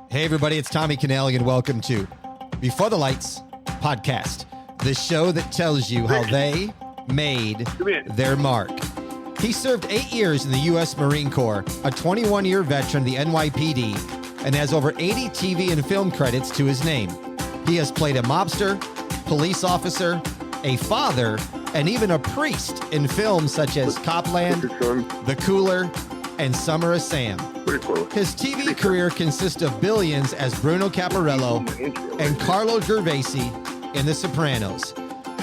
Hey, everybody, it's Tommy Canelli, and welcome to Before the Lights podcast, the show that tells you how they made their mark. He served 8 years in the U.S. Marine Corps, a 21-year veteran of the NYPD, and has over 80 TV and film credits to his name. He has played a mobster, police officer, a father, and even a priest in films such as Copland, The Cooler, and Summer of Sam. His TV career consists of Billions as Bruno Caparello and Carlo Gervasi in The Sopranos.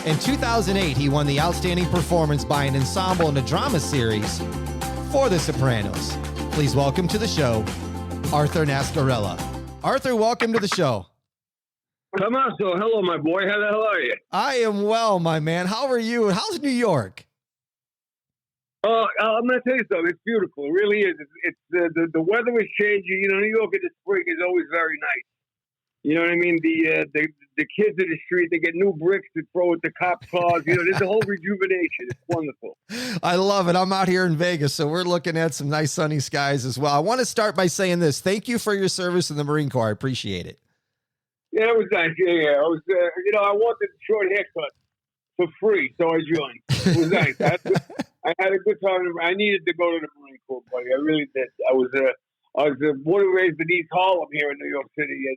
In 2008, he won the Outstanding Performance by an Ensemble in a Drama Series for The Sopranos. Please welcome to the show, Arthur Nascarella. Arthur, welcome to the show. Tommaso, hello, my boy. How the hell are you? I am well, my man. How are you? How's New York? I'm going to tell you something. It's beautiful. It really is. It's the weather is changing. You know, New York in the spring is always very nice. You know what I mean? The kids in the street, they get new bricks to throw at the cop cars. You know, there's a whole rejuvenation. It's wonderful. I love it. I'm out here in Vegas, so we're looking at some nice sunny skies as well. I want to start by saying this. Thank you for your service in the Marine Corps. I appreciate it. Yeah, it was nice. Yeah. I was, I wanted a short haircut for free, so I joined. It was nice. I had a good time. I needed to go to the Marine Corps, buddy. I really did. I was born and raised in East Harlem here in New York City. And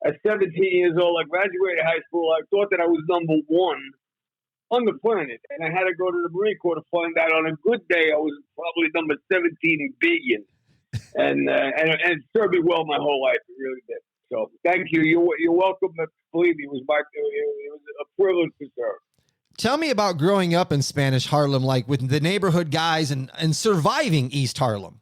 at 17 years old, I graduated high school. I thought that I was number one on the planet. And I had to go to the Marine Corps to find out on a good day I was probably number 17 billion. And it served me well my whole life. It really did. So thank you. You're welcome. Believe me, it was a privilege to serve. Tell me about growing up in Spanish Harlem, like with the neighborhood guys and surviving East Harlem.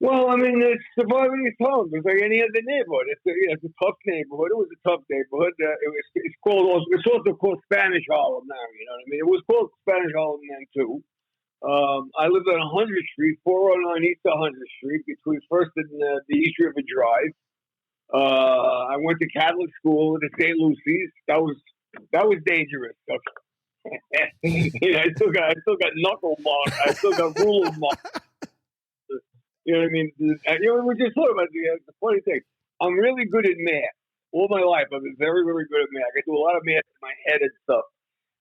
Well, I mean, it's surviving East Harlem. It's like any other neighborhood. It's a tough neighborhood. It was a tough neighborhood. It's also called Spanish Harlem now. You know what I mean? It was called Spanish Harlem then too. I lived on 100th Street, 409 East 100th Street, between First and the East River Drive. I went to Catholic school at the St. Lucy's. That was dangerous. I still got knuckle marks. I still got ruler marks. You know what I mean? We just thought about the funny thing. I'm really good at math. All my life, I've been very, very good at math. I do a lot of math in my head and stuff.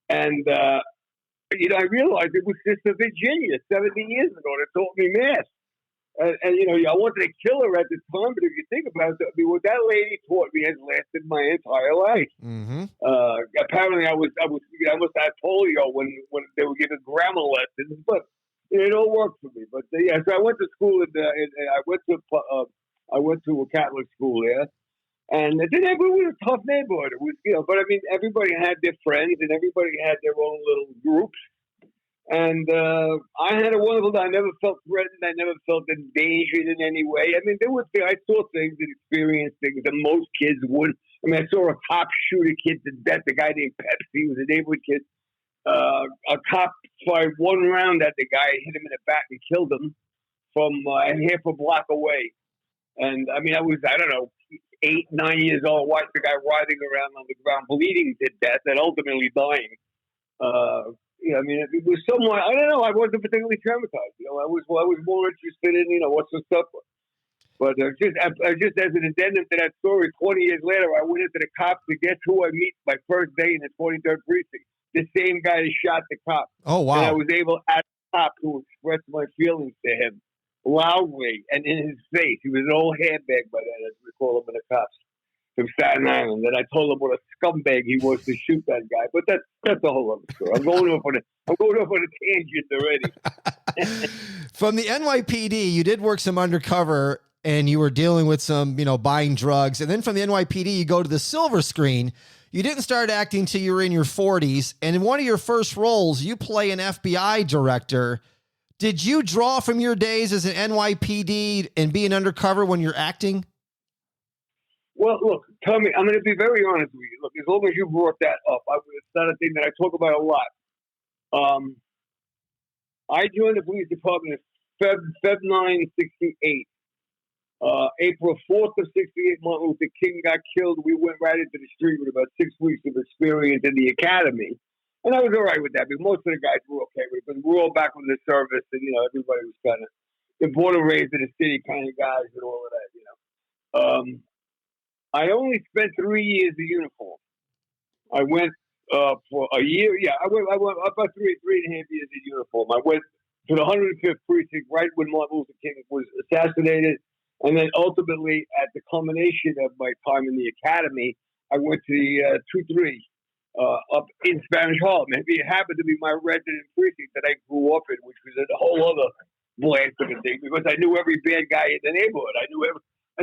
And I realized it was Sister Virginia 70 years ago that taught me math. And I wanted to kill her at the time, but if you think about it, what that lady taught me has lasted my entire life. Mm-hmm. Apparently, I must have polio when they were giving grammar lessons, but it all worked for me. But so I went to school I went to a Catholic school there, and it was a tough neighborhood. It was, but I mean, everybody had their friends and everybody had their own little groups. And I had a wonderful time. I never felt threatened. I never felt endangered in any way. I mean, I saw things and experienced things that most kids would. I mean, I saw a cop shoot a kid to death. A guy named Pepsi, he was a neighborhood kid. A cop fired one round at the guy, hit him in the back and killed him from a half a block away. And I mean, I was, 8, 9 years old, watched the guy writhing around on the ground, bleeding to death and ultimately dying. I mean, it was somewhat, I don't know, I wasn't particularly traumatized. I was more interested in, what's the stuff. But just as an addendum to that story, 20 years later, I went into the cops to guess who I meet my first day in the 23rd precinct. The same guy that shot the cop. Oh, wow. And I was able, as a cop, to express my feelings to him loudly and in his face. He was an old handbag by then, as we call him in the cops, from Staten Island. And I told him what a scumbag he was to shoot that guy. But that's a whole other story. I'm going off on a tangent already. From the NYPD, you did work some undercover, and you were dealing with some, buying drugs. And then from the NYPD, you go to the silver screen. You didn't start acting till you were in your 40s. And in one of your first roles, you play an FBI director. Did you draw from your days as an NYPD and being undercover when you're acting? Well, look, Tommy, I'm going to be very honest with you. Look, as long as you brought that up, it's not a thing that I talk about a lot. I joined the police department in Feb 9, 68. April 4th of 68, Martin Luther King got killed. We went right into the street with about 6 weeks of experience in the academy. And I was all right with that, because most of the guys were okay with it. But we were all back from the service, and, everybody was kind of, the born and raised in the city kind of guys and all of that, I only spent 3 years in uniform. I went for a year. Yeah, I went about 3.5 years in uniform. I went to the 105th precinct right when Martin Luther King was assassinated, and then ultimately, at the culmination of my time in the academy, I went to the 2-3 up in Spanish Harlem. It happened to be my resident precinct that I grew up in, which was a whole other blast of a thing because I knew every bad guy in the neighborhood. I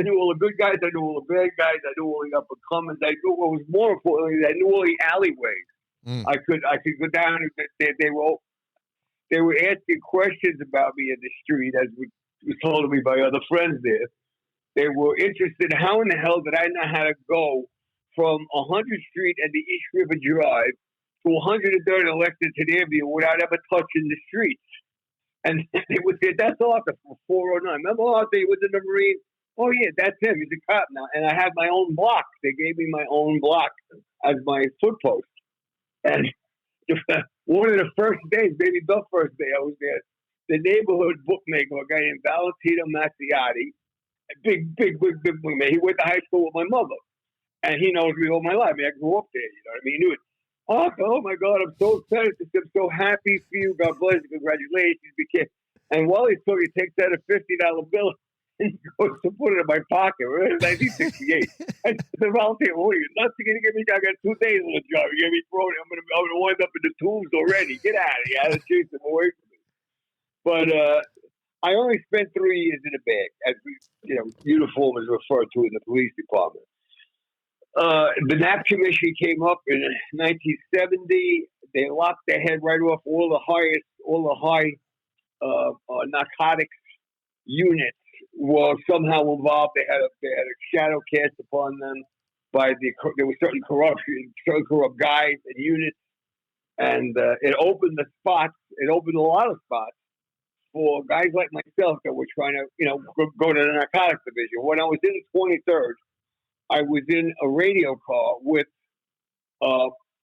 knew all the good guys. I knew all the bad guys. I knew all the up and comers. I knew what was more importantly, I knew all the alleyways. I could go down and they were asking questions about me in the street, as was told to me by other friends there. They were interested in how in the hell did I know how to go from 100th Street and the East River Drive to 103rd and Lexington Avenue without ever touching the streets. And they would say, that's Arthur from 409. Remember Arthur, he was in the Marine? Oh, yeah, that's him. He's a cop now. And I had my own block. They gave me my own block as my foot post. And one of the first days, maybe the first day I was there, the neighborhood bookmaker, a guy named Valentino Mazziotti, big bookmaker. He went to high school with my mother. And he knows me all my life. I mean, I grew up there, you know what I mean? He knew it. Oh my God, I'm so excited. I'm so happy for you. God bless you. Congratulations. And while he's talking, he takes out a $50 bill and he goes to put it in my pocket. It was 1968. And the Valentino, what are you nuts? You're going to give me, I got 2 days on the job. You're going to be thrown. I'm going to wind up in the tombs already. Get out of here. I had to chase him away from me. But I only spent 3 years in a bag, as uniform is referred to in the police department. The NAP commission came up in 1970. They locked their head right off all the high narcotics units were somehow involved. They had a shadow cast upon them there was certain corruption, certain corrupt guys and units, and it opened a lot of spots for guys like myself that were trying to go to the narcotics division. When I was in 23rd. I was in a radio car with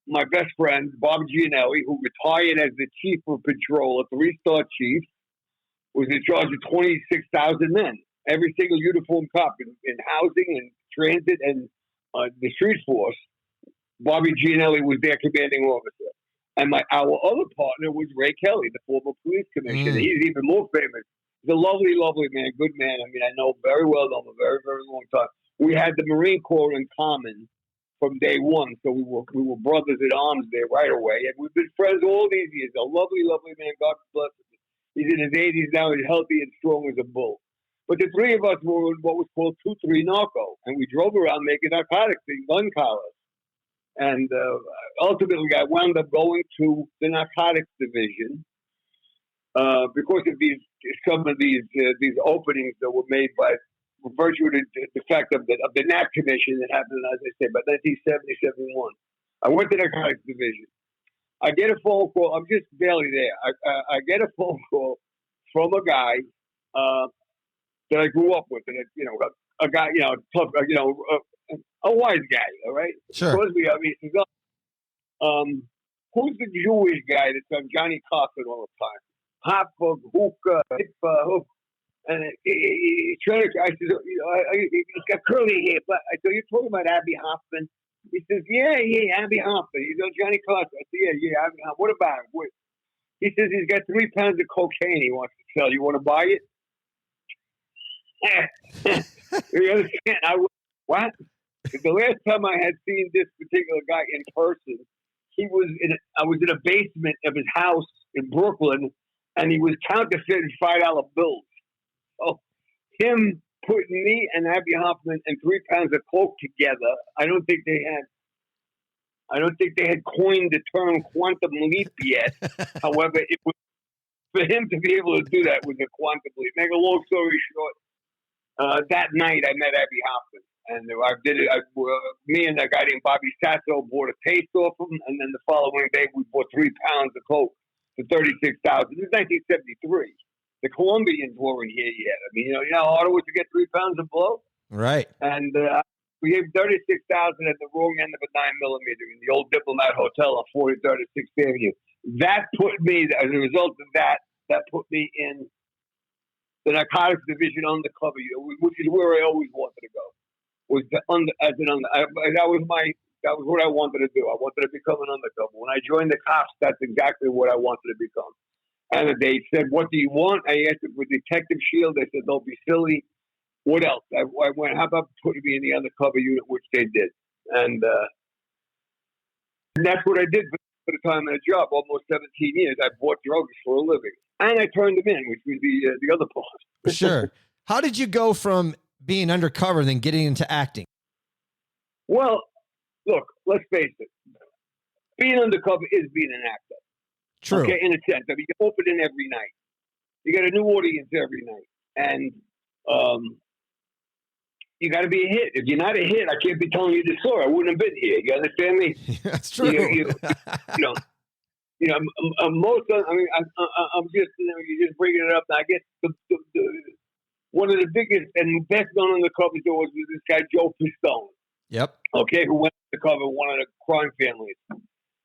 my best friend, Bob Gianelli, who retired as the chief of patrol, a 3-star chief, was in charge of 26,000 men, every single uniform cop in housing and transit and the street force. Bobby Gianelli was their commanding officer. And our other partner was Ray Kelly, the former police commissioner. He's even more famous. He's a lovely, lovely man, good man. I mean, I know very well, know him a very, very long time. We had the Marine Corps in common from day one, so we were brothers in arms there right away, and we've been friends all these years. A lovely, lovely man. God bless him. He's in his 80s now. He's healthy and strong as a bull. But the three of us were in what was called 2-3 Narco, and we drove around making narcotics in gun collars. And ultimately, I wound up going to the narcotics division because of some of these openings that were made by virtue of the fact of the NAP commission that happened, as I said, by 1970, 71. I went to the narcotics division. I get a phone call. I'm just barely there. I get a phone call from a guy that I grew up with, and a guy, tough, a wise guy. All right. Sure. He says, who's the Jewish guy that's on Johnny Carson all the time? Hopper, hookah, hippa, and he's trying to. I said, he's got curly hair. But I said, you're talking about Abby Hoffman? He says, yeah, Abby Hoffman. He's on Johnny Carson. I said, yeah, Abby Hoffman. What about him? He says he's got 3 pounds of cocaine he wants to sell. You want to buy it? You understand? What? The last time I had seen this particular guy in person, I was in a basement of his house in Brooklyn, and he was counterfeiting $5 bills. So him putting me and Abby Hoffman and 3 pounds of coke together, I don't think they had coined the term quantum leap yet. However, it was for him to be able to do that with a quantum leap. Make a long story short, that night I met Abby Hoffman, and I did it. Me and a guy named Bobby Sasso bought a taste off him, and then the following day we bought 3 pounds of coke for $36,000. This is 1973. The Colombians weren't here yet. I mean, you know how hard it was to get 3 pounds of blow? Right. And we gave $36,000 at the wrong end of a 9mm in the old Diplomat Hotel on 43rd and 6th Avenue. That put me, as a result of that put me in the narcotics division undercover, which is where I always wanted to go. was that was what I wanted to do. I wanted to become an undercover. When I joined the cops, that's exactly what I wanted to become. And they said, "What do you want?" I asked for Detective Shield. They said, "Don't be silly. What else?" I went, "How about putting me in the undercover unit?" Which they did. And that's what I did for the time in a job. Almost 17 years. I bought drugs for a living. And I turned them in, which was the other part. Sure. How did you go from being undercover and then getting into acting? Well, look, let's face it. Being undercover is being an actor. True. Okay, in a sense. I mean, you open in every night. You got a new audience every night. And you got to be a hit. If you're not a hit, I can't be telling you the story. I wouldn't have been here. You understand me? That's true. Most of, I mean, I'm just, you're just bringing it up. I guess one of the biggest and best known undercover was this guy, Joe Pistone. Yep. Okay, who went undercover one of the crime families.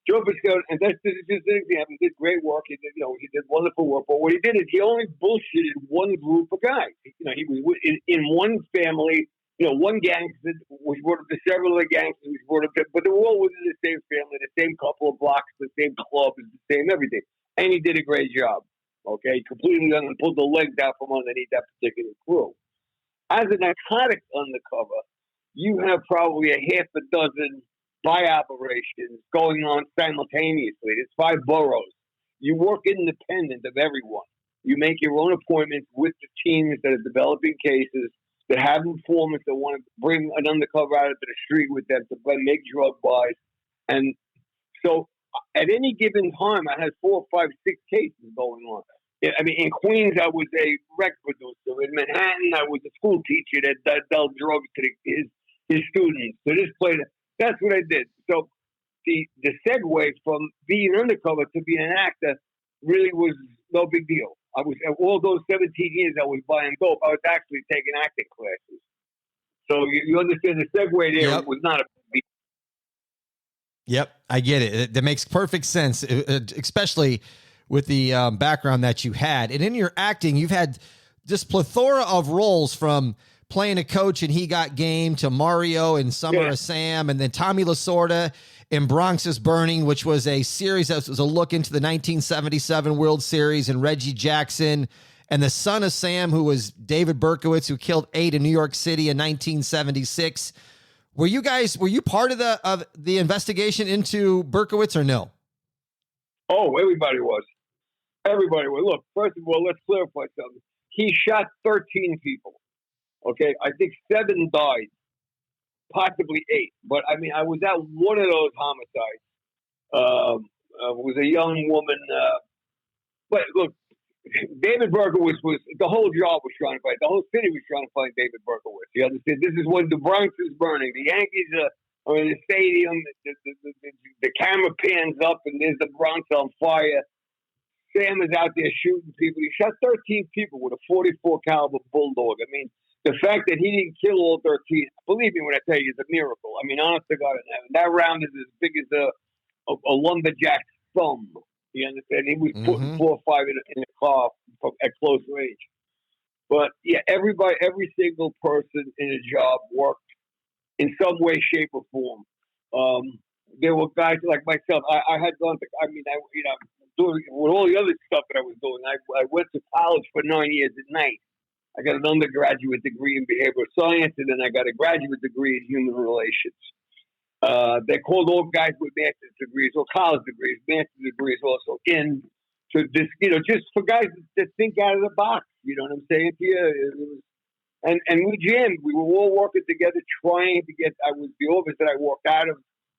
Joe Pistone, and that's just an example. He did great work. He did wonderful work. But what he did is he only bullshitted one group of guys. He was in one family. One gangster was brought up to several other gangsters was brought up to, but they were all within the same family, the same couple of blocks, the same club, the same everything. And he did a great job. Okay, completely pulled the legs out from underneath that particular crew. As a narcotics undercover, you have probably a half a dozen buy operations going on simultaneously. It's 5 boroughs. You work independent of everyone. You make your own appointments with the teams that are developing cases, that have informants that want to bring an undercover out into the street with them to make drug buys. And so at any given time, I had 4, 5, 6 cases going on. I mean, in Queens, I was a rec producer. In Manhattan, I was a school teacher that dealt drugs to his students. So this played, that's what I did. So the segue from being undercover to being an actor really was no big deal. I was, all those 17 years I was buying dope, I was actually taking acting classes. So you understand the segue there was not a big deal. Yep, I get it. That makes perfect sense, especially with the background that you had. And in your acting, you've had this plethora of roles, from playing a coach in He Got Game to Mario and Summer of Sam, and then Tommy Lasorda in Bronx is Burning, which was a series that was a look into the 1977 World Series, and Reggie Jackson, and the son of Sam, who was David Berkowitz, who killed 8 in New York City in 1976. Were you part of the investigation into Berkowitz or no? Oh, everybody was. Everybody was. Look, first of all, let's clarify something. He shot 13 people. Okay, I think 7 died. Possibly 8, but I mean, I was at one of those homicides. It was a young woman. But look, David Berkowitz was, the whole job was trying to find, the whole city was trying to find David Berkowitz. You understand? This is when the Bronx is burning. The Yankees are in the stadium. The camera pans up, and there's the Bronx on fire. Sam is out there shooting people. He shot 13 people with a 44 caliber bulldog. I mean, the fact that he didn't kill all 13, believe me when I tell you, it's a miracle. I mean, honest to God, that round is as big as a lumberjack's thumb. You understand? He was putting 4 or 5 in the car at close range. But yeah, every single person in a job worked in some way, shape, or form. There were guys like myself. I had gone to, doing with all the other stuff that I was doing. I went to college for 9 years at night. I got an undergraduate degree in behavioral science, and then I got a graduate degree in human relations. They called all guys with master's degrees or college degrees, master's degrees also, in to this, just for guys that think out of the box. You know what I'm saying to you? And we jammed. We were all working together, trying to get. The office that I walked out of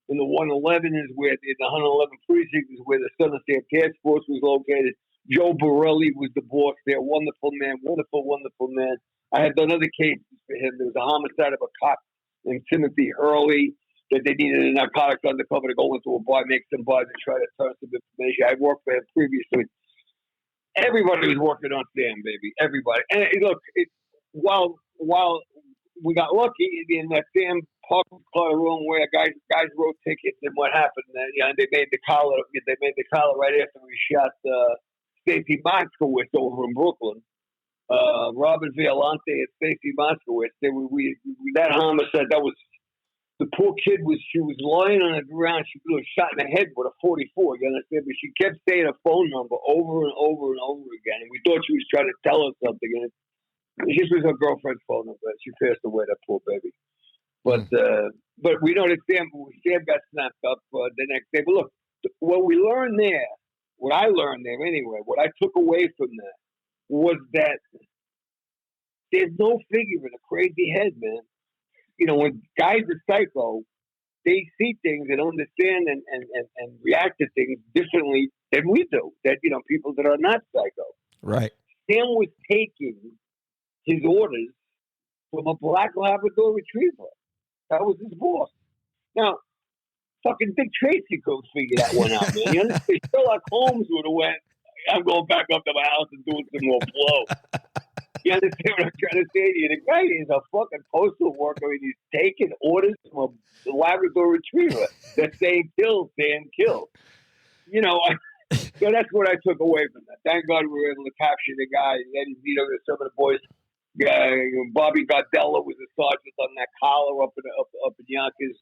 in the 111 in the 111 precinct is where the Son of Sam Task Force was located. Joe Borelli was the boss there. Wonderful man, wonderful, wonderful man. I had done other cases for him. There was a homicide of a cop named Timothy Hurley that they needed a narcotics undercover to go into a bar, make some buys, and try to turn some information. I worked for him previously. Everybody was working on Sam, baby. Everybody. And look, while we got lucky in that Sam parked the car the wrong way, guys wrote tickets, and what happened? And they made the collar. They made the collar right after we shot Stacey Moskowitz over in Brooklyn. Robin Violante and Stacy Moskowitz. That homicide, that was, the poor kid she was lying on the ground. She was shot in the head with a 44, you understand? But she kept saying her phone number over and over and over again. And we thought she was trying to tell us something. And this was her girlfriend's phone number. She passed away, that poor baby. But we know that Sam got snapped up the next day. But look, what we learned there, what I learned there anyway, what I took away from that was that there's no figure in a crazy head, man. You know, when guys are psycho, they see things and understand and react to things differently than we do. That, you know, people that are not psycho. Right. Sam was taking his orders from a black Labrador Retriever. That was his boss. Now, fucking Dick Tracy couldn't figure that one out, man. You understand? Sherlock Holmes would have went, I'm going back up to my house and doing some more blow. You understand what I'm trying to say to you? The guy is a fucking postal worker and he's taking orders from a Labrador Retriever that saying kill, saying kill. You know, so that's what I took away from that. Thank God we were able to capture the guy. And then, you know, some of the boys, Bobby Gardella was a sergeant on that collar up in Yonkers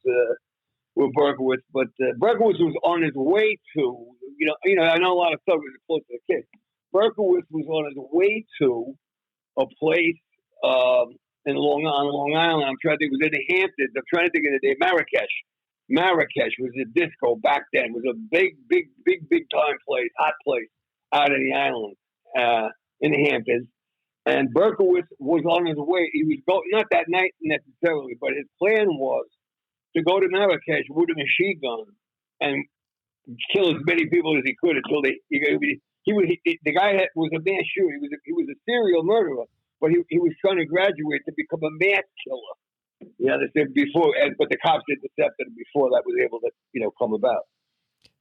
with Berkowitz. But Berkowitz was on his way to, you know, I know a lot of thugs are close to the kid. Berkowitz was on his way to a place in Long Island. I'm trying to think. It was in the Hamptons. I'm trying to think of the day. Marrakesh. Marrakesh was a disco back then. It was a big time place, hot place out of the island in the Hamptons. And Berkowitz was on his way. He was going, not that night necessarily, but his plan was to go to Marrakesh with a machine gun and kill as many people as he could until the guy was a mass shooter. He was a serial murderer, but he was trying to graduate to become a mass killer. You understand? But the cops intercepted him before that was able to, you know, come about.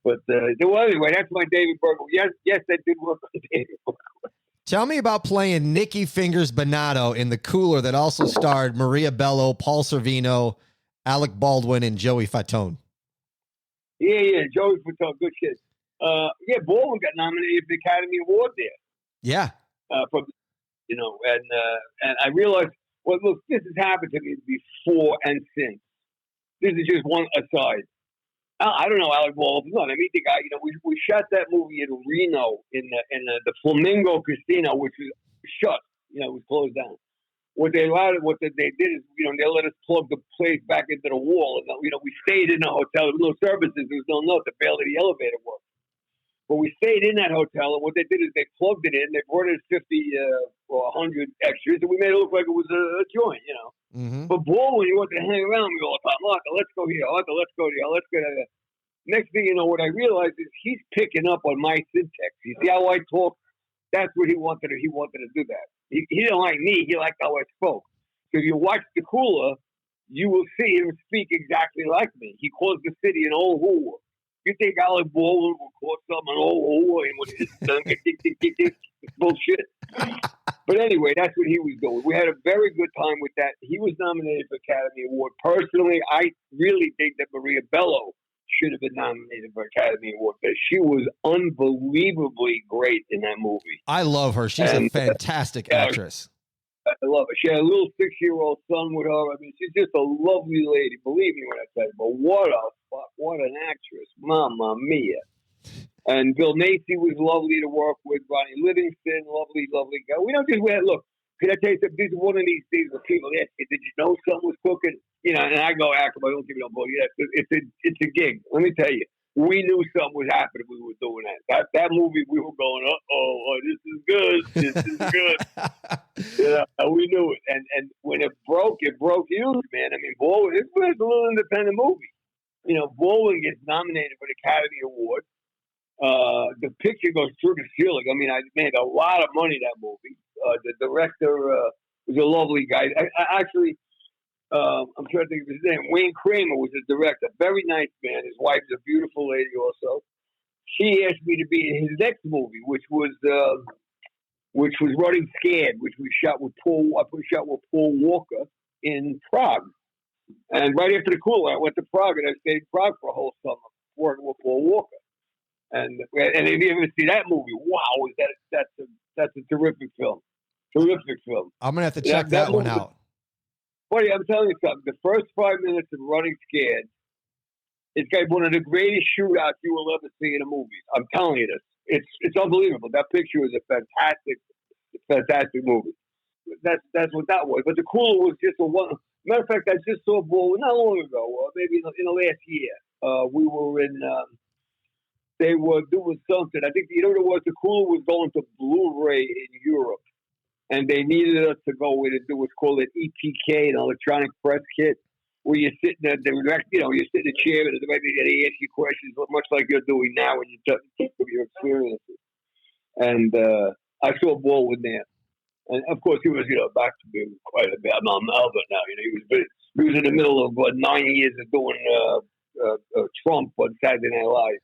But anyway, that's my David Berkowitz. Yes, that did work on David Berkowitz. Tell me about playing Nicky Fingers Bonato in The Cooler that also starred Maria Bello, Paul Sorvino, Alec Baldwin, and Joey Fatone. Yeah, Joey Fatone, good kid. Baldwin got nominated for the Academy Award there. Yeah. And I realized, well, look, this has happened to me before and since. This is just one aside. I don't know Alec Baldwin. I mean, the guy, you know, we shot that movie in Reno in the Flamingo Casino, which was shut. You know, it was closed down. What they did is, you know, they let us plug the place back into the wall. And, you know, we stayed in the hotel. There was no services. There was no nothing. Barely the elevator worked. But we stayed in that hotel, and what they did is they plugged it in. They brought in 50 or 100 extras, and we made it look like it was a joint, you know. Mm-hmm. But Baldwin, he wanted to hang around me all the time. Arthur, let's go here. Arthur, let's go there. Let's go there. Next thing you know, what I realized is he's picking up on my syntax. You see how I talk? That's what he wanted to do that. He didn't like me. He liked how I spoke. So if you watch The Cooler, you will see him speak exactly like me. He calls the city an old whore. You think Alec Baldwin will call something an old whore and when it's bullshit? But anyway, that's what he was doing. We had a very good time with that. He was nominated for Academy Award. Personally, I really think that Maria Bello should have been nominated for Academy Award because she was unbelievably great in that movie. I love her. She's a fantastic actress. I love her. She had a little 6-year-old son with her. I mean, she's just a lovely lady. Believe me when I say it. But what an actress. Mamma mia. And Bill Macy was lovely to work with. Ronnie Livingston, lovely guy. We don't just look, can I tell you something? This is one of these things where people ask me, did you know someone was cooking? You know, and I go, I don't give you no bullshit. It's a gig. Let me tell you. We knew something was happening when we were doing that. That movie, we were going, this is good. This is good. We knew it. And when it broke huge, man. I mean, Baldwin, this was a little independent movie. You know, Baldwin gets nominated for the Academy Award. The picture goes through the ceiling. I mean, I made a lot of money that movie. The director was a lovely guy. I'm trying to think of his name. Wayne Kramer was the director. Very nice man. His wife's a beautiful lady also. She asked me to be in his next movie, which was Running Scared, which we shot with Paul Walker in Prague. And right after The Cooler, I went to Prague, and I stayed in Prague for a whole summer working with Paul Walker. And if you ever see that movie, wow, that's a terrific film. Terrific film. I'm going to have to check that one out. Buddy, I'm telling you something. The first 5 minutes of Running Scared, it's got one of the greatest shootouts you will ever see in a movie. I'm telling you this. It's unbelievable. That picture is a fantastic movie. That's what that was. But the cooler was just a one. Matter of fact, I just saw Bull not long ago, maybe in the last year. We were in. They were doing something. I think you know what it was. The cooler was going to Blu-ray in Europe, and they needed us to go in and do what's called an EPK, an electronic press kit, where you're sitting there, you're sitting in a chair, and they ask you questions, much like you're doing now when you talk of your experiences. And I saw Baldwin there. And of course, he was, back to being quite a bit. I'm Albert now. He was in the middle of 9 years of doing Trump on Saturday Night Live,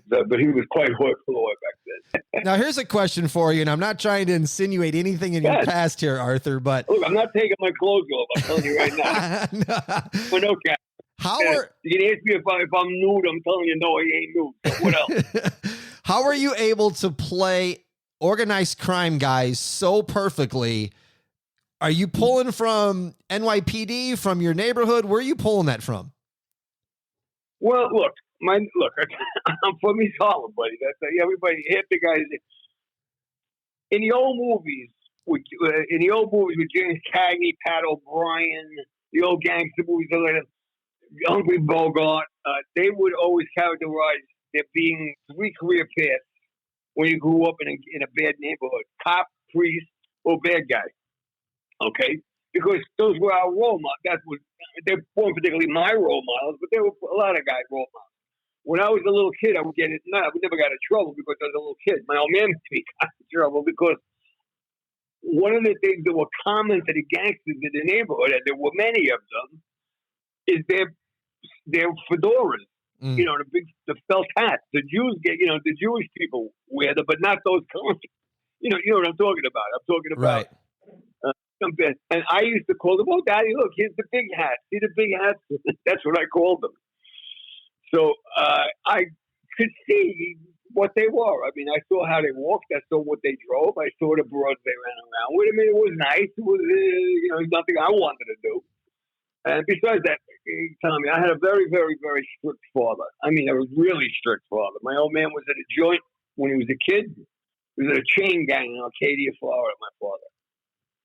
but he was quite hoi polloi back then. Now, here's a question for you, and I'm not trying to insinuate anything in your past here, Arthur. But look, I'm not taking my clothes off. I'm telling you right now. But okay. You can ask me if I'm nude. I'm telling you, no, he ain't nude. So what else? How are you able to play organized crime guys so perfectly? Are you pulling from NYPD, from your neighborhood? Where are you pulling that from? Well, look, I'm from East Harlem, buddy. That's everybody. Half the guys in the old movies with James Cagney, Pat O'Brien, the old gangster movies, Humphrey Bogart. They would always characterize there being three career paths when you grew up in a bad neighborhood: cop, priest, or bad guy. Okay, because those were our role models. They weren't particularly my role models, but there were a lot of guys' role models. When I was a little kid, I would never got in trouble because I was a little kid. My old man made me got in trouble because one of the things that were common to the gangsters in the neighborhood, and there were many of them, is their fedoras. The felt hats. The Jews the Jewish people wear them, but not those kinds. You know what I'm talking about. I'm talking about. Right. And I used to call them, "Oh, Daddy, look, here's the big hat. See the big hats?" That's what I called them. So I could see what they were. I mean, I saw how they walked. I saw what they drove. I saw the broads they ran around with. I mean, it was nice. It was, nothing I wanted to do. And besides that, Tommy, I had a very, very, very strict father. I mean, a really strict father. My old man was at a joint when he was a kid. He was at a chain gang in Arcadia, Florida, my father.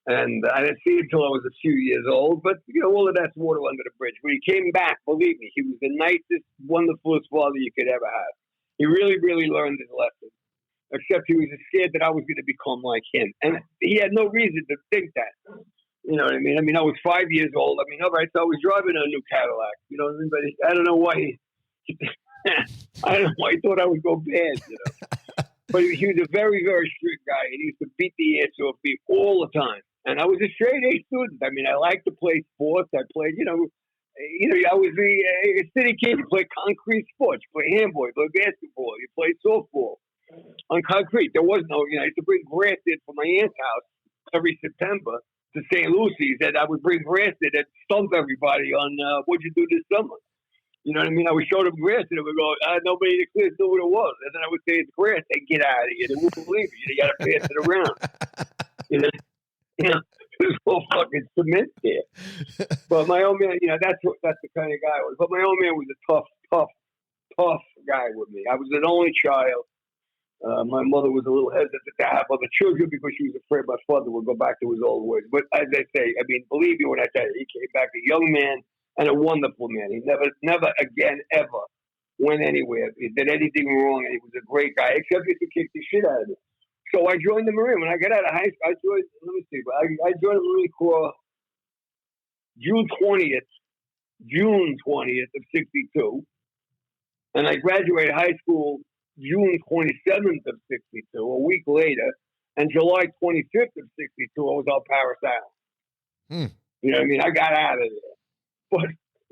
And I didn't see him until I was a few years old. But, all of that's water under the bridge. When he came back, believe me, he was the nicest, wonderfulest father you could ever have. He really, really learned his lesson. Except he was scared that I was going to become like him. And he had no reason to think that. You know what I mean? I mean, I was 5 years old. I mean, all right, so I was driving a new Cadillac. You know what I mean? But I don't know why he thought I would go bad, But he was a very, very strict guy. And he used to beat the ass off me all the time. And I was a straight A student. I mean, I liked to play sports. I played, I was a city kid. You play concrete sports. You play handball. You play basketball. You play softball on concrete. There was no, I used to bring grass in from my aunt's house every September to St. Lucy's, and I would bring grass in and stump everybody on what'd you do this summer. You know what I mean? I would show them grass, and they would go, nobody in the class knew what it was. And then I would say, it's grass. They get out of here. They wouldn't believe you. You got to pass it around. There's all fucking cement there. But my old man, that's the kind of guy I was. But my old man was a tough guy with me. I was an only child. My mother was a little hesitant to have other children because she was afraid my father would go back to his old ways. But as I say, I mean, believe me when I tell you, he came back a young man and a wonderful man. He never again, ever went anywhere. He did anything wrong, and he was a great guy, except he could kick the shit out of me. So I joined the Marine. When I got out of high school, I joined the Marine Corps June 20th of 62. And I graduated high school June 27th of 62, a week later. And July 25th of 62, I was on Paris Island. You know what I mean? I got out of there. But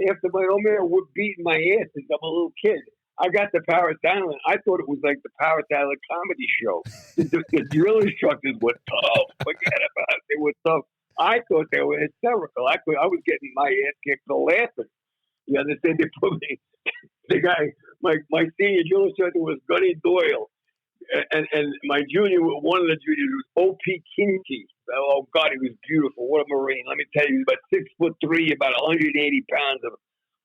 after my old man would beat my ass since I'm a little kid, I got to Paris Island. I thought it was like the Paris Island comedy show. The drill instructors were tough. Forget about it. They were tough. I thought they were hysterical. I was getting my ass kicked for laughing. You understand? They put me, the guy, my senior drill instructor was Gunny Doyle. and my junior, one of the juniors was O.P. Kinky. Oh God, he was beautiful. What a Marine! Let me tell you, he was about 6'3", about 180 pounds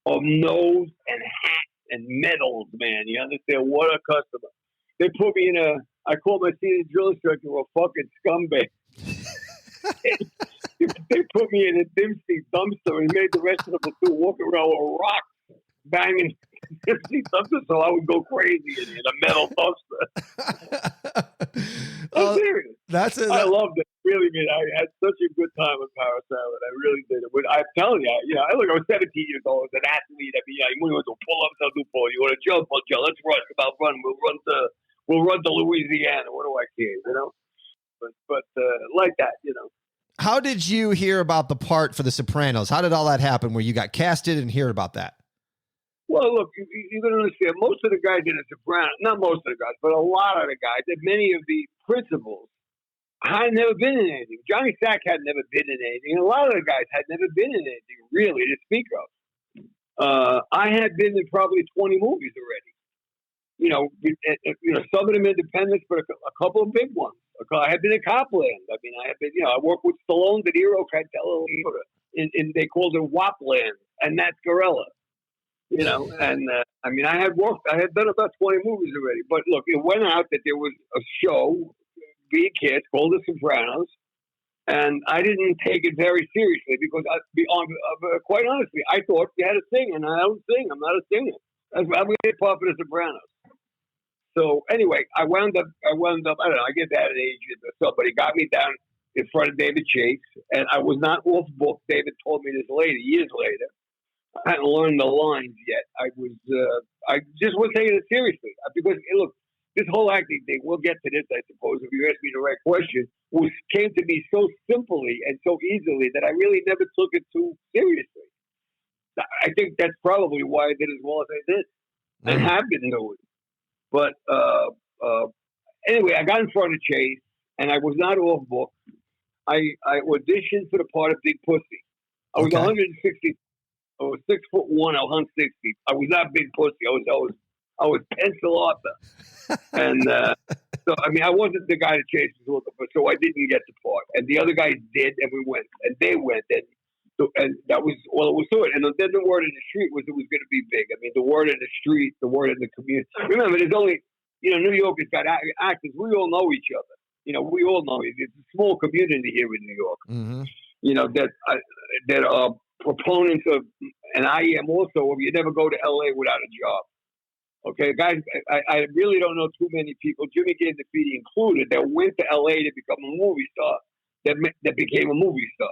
of nose and hat and medals. Man, you understand? What a customer! They put me in I called my senior drill instructor a fucking scumbag. They put me in a dipsy dumpster and made the rest of the platoon walk around with rocks, banging dipsy dumpster, so I would go crazy in a metal dumpster. I'm serious. I loved it. Really, man. I had such a good time with Power Salad. I really did it. But I'm telling you, I was 17 years old. I was an athlete. I mean, you want to pull ups, I'll do pull. You want to jump, I'll jump. Let's run. About run. We'll run to Louisiana. What do I care? You know. But like that, you know. How did you hear about the part for The Sopranos? How did all that happen where you got casted and hear about that? Well, look, you're going to understand, most of the guys in The Sopranos, not most of the guys, but a lot of the guys, and many of the principals had never been in anything. Johnny Sack had never been in anything. A lot of the guys had never been in anything, really, to speak of. I had been in probably 20 movies already. You know, some of them independents, but a couple of big ones. I had been in Copland. I mean, I worked with Stallone, De Niro, Keitel, and they called it Wopland and Nascarella. You know, and I mean, I had done about 20 movies already. But look, it went out that there was a show, being kids, called The Sopranos, and I didn't take it very seriously because, quite honestly, I thought you had to sing, and I don't sing. I'm not a singer. I'm going to get part of The Sopranos. So anyway, I wound up, I don't know, I guess at an age or somebody got me down in front of David Chase, and I was not off book. David told me this later, years later. I hadn't learned the lines yet. I just wasn't taking it seriously because, look, this whole acting thing, we'll get to this, I suppose, if you ask me the right question, came to me so simply and so easily that I really never took it too seriously. I think that's probably why I did as well as I did and have been doing. But anyway, I got in front of Chase, and I was not off book. I auditioned for the part of Big Pussy. I was 160. I was 6'1", 160. I was not Big Pussy. I was Pencil Arthur, and so I mean, I wasn't the guy that Chase was looking for. So I didn't get the part, and the other guys did, and we went, and they went, and that was all it was to it. And then the word in the street was it was going to be big. I mean, the word in the street, the word in the community. Remember, there's only, New York has got actors. We all know each other. We all know it. It's a small community here in New York. Mm-hmm. That are proponents of, and I am also, of you never go to L.A. without a job. Okay, guys, I really don't know too many people, Jimmy Gandolfini included, that went to L.A. to become a movie star, that became a movie star.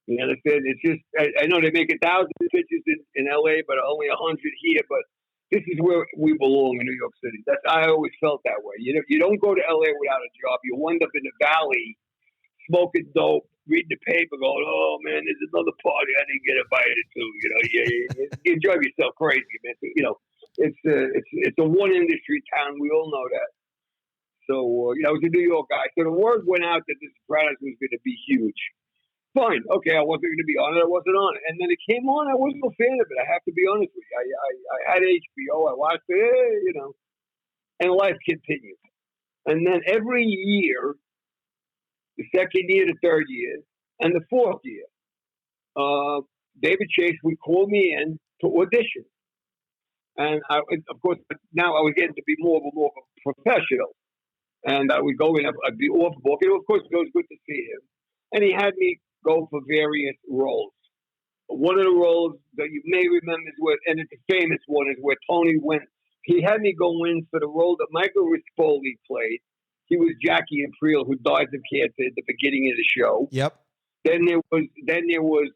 You understand? It's just, I know they make 1,000 pitches in L.A., but only 100 here, but this is where we belong in New York City. I always felt that way. You don't go to L.A. without a job. You wind up in the valley smoking dope, reading the paper, going, oh, man, there's another party I didn't get invited to. You drive yourself crazy, man. It's a one-industry town. We all know that. So, I was a New York guy. So the word went out that The Sopranos was going to be huge. Fine. Okay, I wasn't going to be on it. I wasn't on it. And then it came on. I wasn't a fan of it. I have to be honest with you. I had HBO. I watched it, and life continued. And then every year, the second year, the third year, and the fourth year, David Chase would call me in to audition. And of course, now I was getting to be more of a professional. And I would go in, I'd be off book. And of course, it was good to see him. And he had me go for various roles. One of the roles that you may remember and it's a famous one, is where Tony went. He had me go in for the role that Michael Rispoli played. He was Jackie Aprile, who died of cancer at the beginning of the show. Yep. Then there was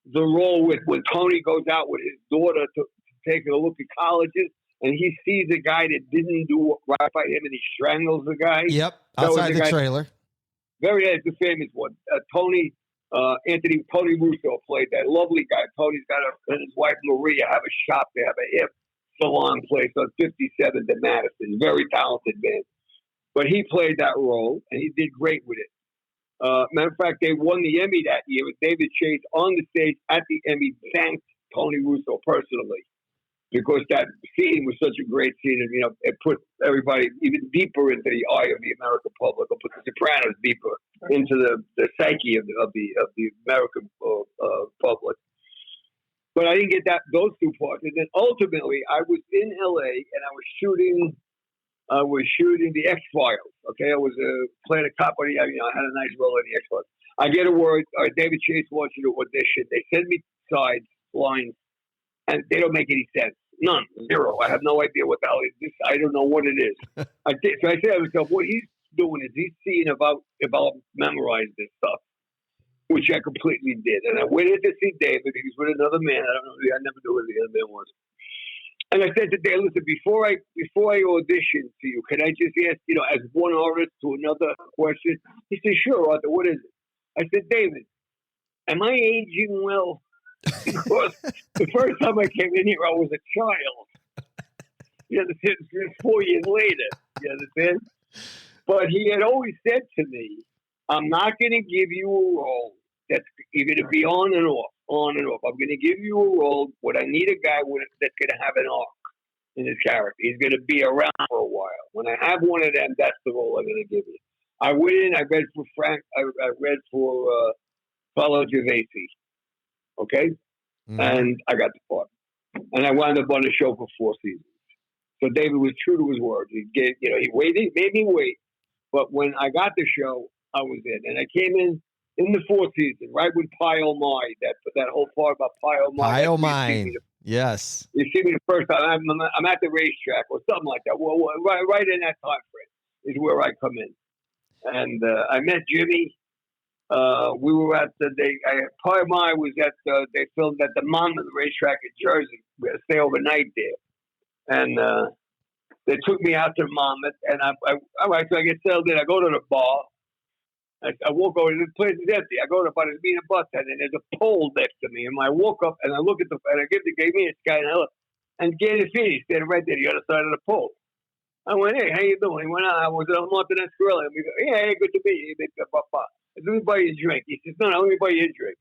the role when Tony goes out with his daughter to take a look at colleges, and he sees a guy that didn't do right by him, and he strangles the guy. Yep, outside the trailer. It's a famous one. Tony Russo played that lovely guy. Tony's got and his wife Maria have a shop. They have a hair salon place on 57th and Madison. Very talented man. But he played that role, and he did great with it. Matter of fact, they won the Emmy that year with David Chase on the stage at the Emmy, thanked Tony Russo personally. because that scene was such a great scene, and it put everybody even deeper into the eye of the American public. It put The Sopranos deeper into the psyche of the American public. But I didn't get those two parts, and then ultimately I was in LA and I was shooting the X-Files. Okay, I was playing a cop. I had a nice role in the X-Files. I get a word. David Chase wants you to audition. They send me sides, lines, and they don't make any sense. None. Zero. I have no idea what the hell is this. I don't know what it is. So I said to myself, what he's doing is he's seeing if I'll memorize this stuff, which I completely did. And I went in to see David. He was with another man. I don't know. I never knew who the other man was. And I said to Dave, listen, before I audition to you, can I just ask, as one artist to another question? He said, sure, Arthur, what is it? I said, David, am I aging well? Because the first time I came in here, I was a child. You understand? It's 4 years later. You understand? But he had always said to me, I'm not going to give you a role that's you're going to be on and off. I'm going to give you a role where I need a guy that's going to have an arc in his character. He's going to be around for a while. When I have one of them, that's the role I'm going to give you. I went in, I read for Frank, I read for Paolo Gervasi. Okay? Mm-hmm. And I got the part. And I wound up on the show for 4 seasons. So David was true to his word. He made me wait. But when I got the show, I was in. And I came in the 4th season, right with Pi Oh My, that whole part about Pi Oh My. Pi Oh My. Yes. You see me the first time, I'm at the racetrack or something like that. Well, right in that time frame is where I come in. And I met Jimmy. We were at Pi Oh My was at, they filmed at the Monmouth racetrack in Jersey. We had to stay overnight there. And they took me out to Monmouth, and so I get settled in. I go to the bar. I walk over, the place is empty. I go to about a bus stand, and there's a pole next to me. And I walk up, and I look at and I gave me this guy, and Gandolfini standing right there, the other side of the pole. I went, hey, how you doing? He went, I was on Nascarella. And we go, yeah, hey, good to meet you. Let me buy you a drink. He says, no, let me buy you a drink.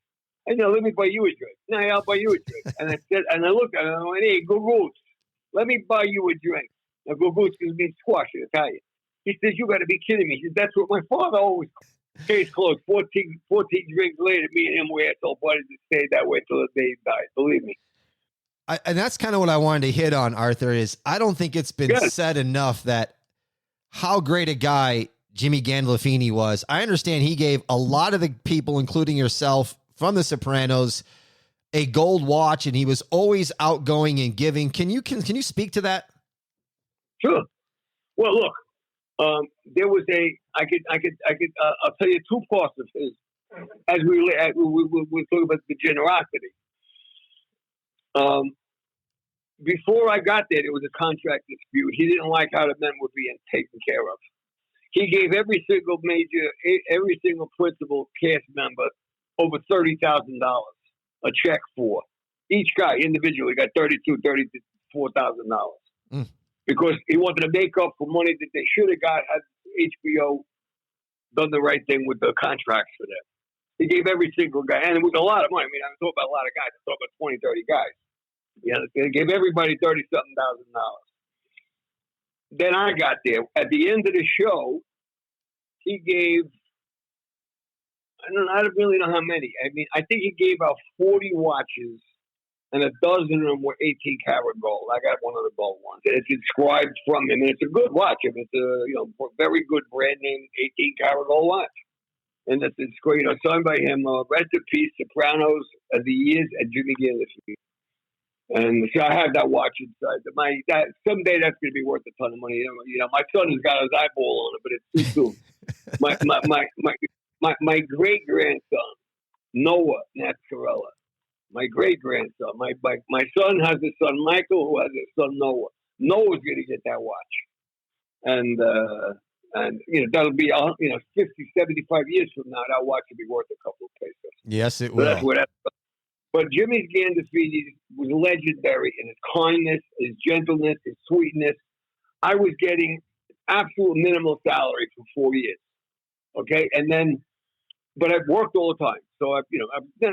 I know, let me buy you a drink. No, I'll buy you a drink. And I said, and I looked at him, and I went, hey, Godfather, let me buy you a drink. Now, Godfather means squash in Italian. He says, you got to be kidding me. He says, that's what my father always case closed. 14 drinks later, me and him were asshole buddies that stayed that way till the day he died. Believe me. And that's kind of what I wanted to hit on, Arthur, is I don't think it's been said enough that how great a guy Jimmy Gandolfini was. I understand he gave a lot of the people, including yourself, from The Sopranos, a gold watch, and he was always outgoing and giving. Can you speak to that? Sure. Well, look, there was I'll tell you 2 parts of his, as we talk about the generosity. Before I got there was a contract dispute. He didn't like how the men were being taken care of. He gave every single principal cast member over $30,000 a check for. Each guy individually got $34,000 because he wanted to make up for money that they should have got had HBO done the right thing with the contracts for them. He gave every single guy, and it was a lot of money. I mean, I'm talking about a lot of guys. I'm talking about 20, 30 guys. You understand? He gave everybody $30-something thousand. Then I got there. At the end of the show, he gave, I don't really know how many. I mean, I think he gave out 40 watches, and a dozen of them were 18-karat gold. I got one of the gold ones. And it's inscribed from him, and it's a good watch. I mean, it's a very good brand name 18-karat gold watch. And it's great, signed by him. Rest in peace, Sopranos of the Years, and Jimmy Gandolfini. And so I have that watch inside. Someday that's going to be worth a ton of money. My son has got his eyeball on it, but it's too soon. My great grandson, Noah Nascarella. My great grandson. My son has a son Michael, who has a son Noah. Noah's going to get that watch, and that'll be 50, 75 years from now. That watch will be worth a couple of pesos. Yes, it will. That's what. But Jimmy Gandolfini was legendary in his kindness, his gentleness, his sweetness. I was getting absolute minimal salary for 4 years. Okay. And then, but I worked all the time. so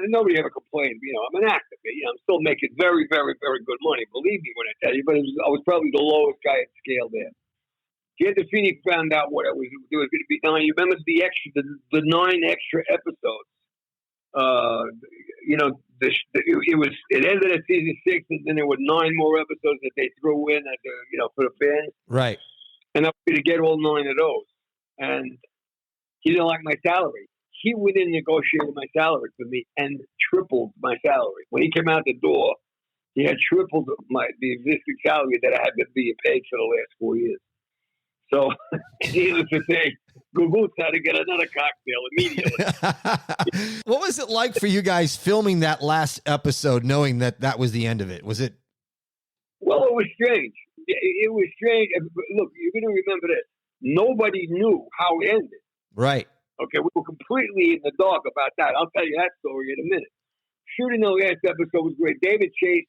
nobody ever complained. I'm an actor. I'm still making very, very, very good money. Believe me when I tell you. But I was probably the lowest guy at scale there. Gandolfini found out what it was going to be. Now, you remember the 9 extra episodes. It ended at season 6, and then there were 9 more episodes that they threw in for the fans. Right. And I was going to get all 9 of those. And he didn't like my salary. He went in and negotiated my salary for me and tripled my salary. When he came out the door, he had tripled the existing salary that I had been being paid for the last 4 years. So, needless to say, Google had to get another cocktail immediately. What was it like for you guys filming that last episode, knowing that was the end of it? Was it? Well, it was strange. It was strange. Look, you're going to remember this. Nobody knew how it ended. Right. Okay, we were completely in the dark about that. I'll tell you that story in a minute. Shooting the last episode was great. David Chase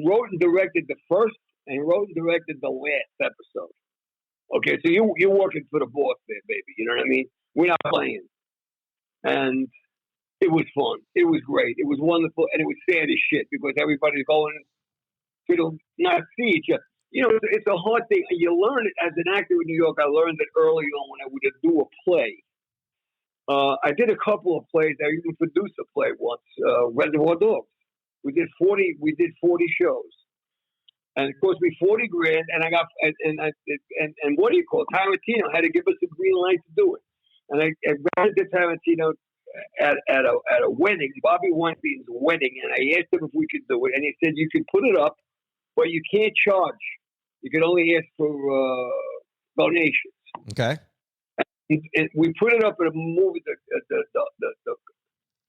wrote and directed the first and wrote and directed the last episode. Okay, so you're working for the boss there, baby. You know what I mean? We're not playing. And it was fun. It was great. It was wonderful. And it was sad as shit because everybody's going to not see each other. It's a hard thing. You learn it as an actor in New York. I learned it early on when I would do a play. I did a couple of plays. I even produced a play once, Reservoir Dogs. We did 40 shows. And it cost me $40,000, and I got and what do you call it? Tarantino had to give us a green light to do it. And I ran into Tarantino at a wedding, Bobby Weinstein's wedding, and I asked him if we could do it, and he said you could put it up, but you can't charge. You can only ask for donations. Okay. And we put it up at a movie,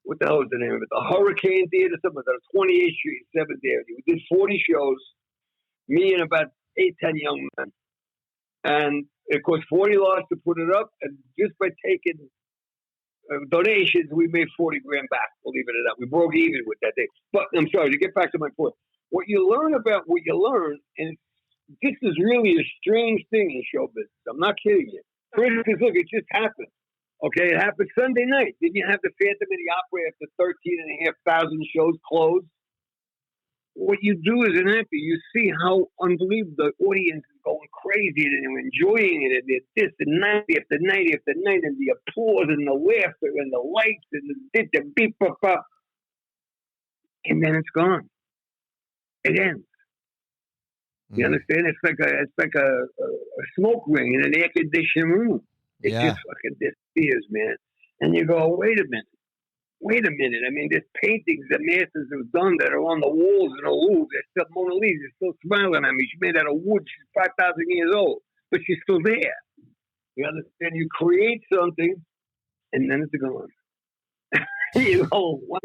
what the hell is the name of it? The Hurricane Theater, something like that, 28th Street, 7th Avenue. We did 40 shows. Me and about 8, 10 young men. And it cost $40 to put it up. And just by taking donations, we made $40,000 back, believe it or not. We broke even with that day. But I'm sorry, to get back to my point. What you learn about what you learn, and this is really a strange thing in show business. I'm not kidding you. For instance, look, it just happened. Okay, it happened Sunday night. Didn't you have the Phantom of the Opera after 13,500 shows closed? What you do as an actor, you see how unbelievable the audience is going crazy and they're enjoying it, and it's this and night after night after night, and the applause and the laughter and the lights and the beep, pop, pop. And then it's gone. It ends. You understand? It's like a smoke ring in an air-conditioned room. It just fucking disappears, man. And you go, wait a minute. I mean, there's paintings that masters have done that are on the walls in the Louvre. There's still Mona Lisa is still smiling at me. She's made out of wood. She's 5,000 years old, but she's still there. You understand? You create something, and then it's gone. You know what?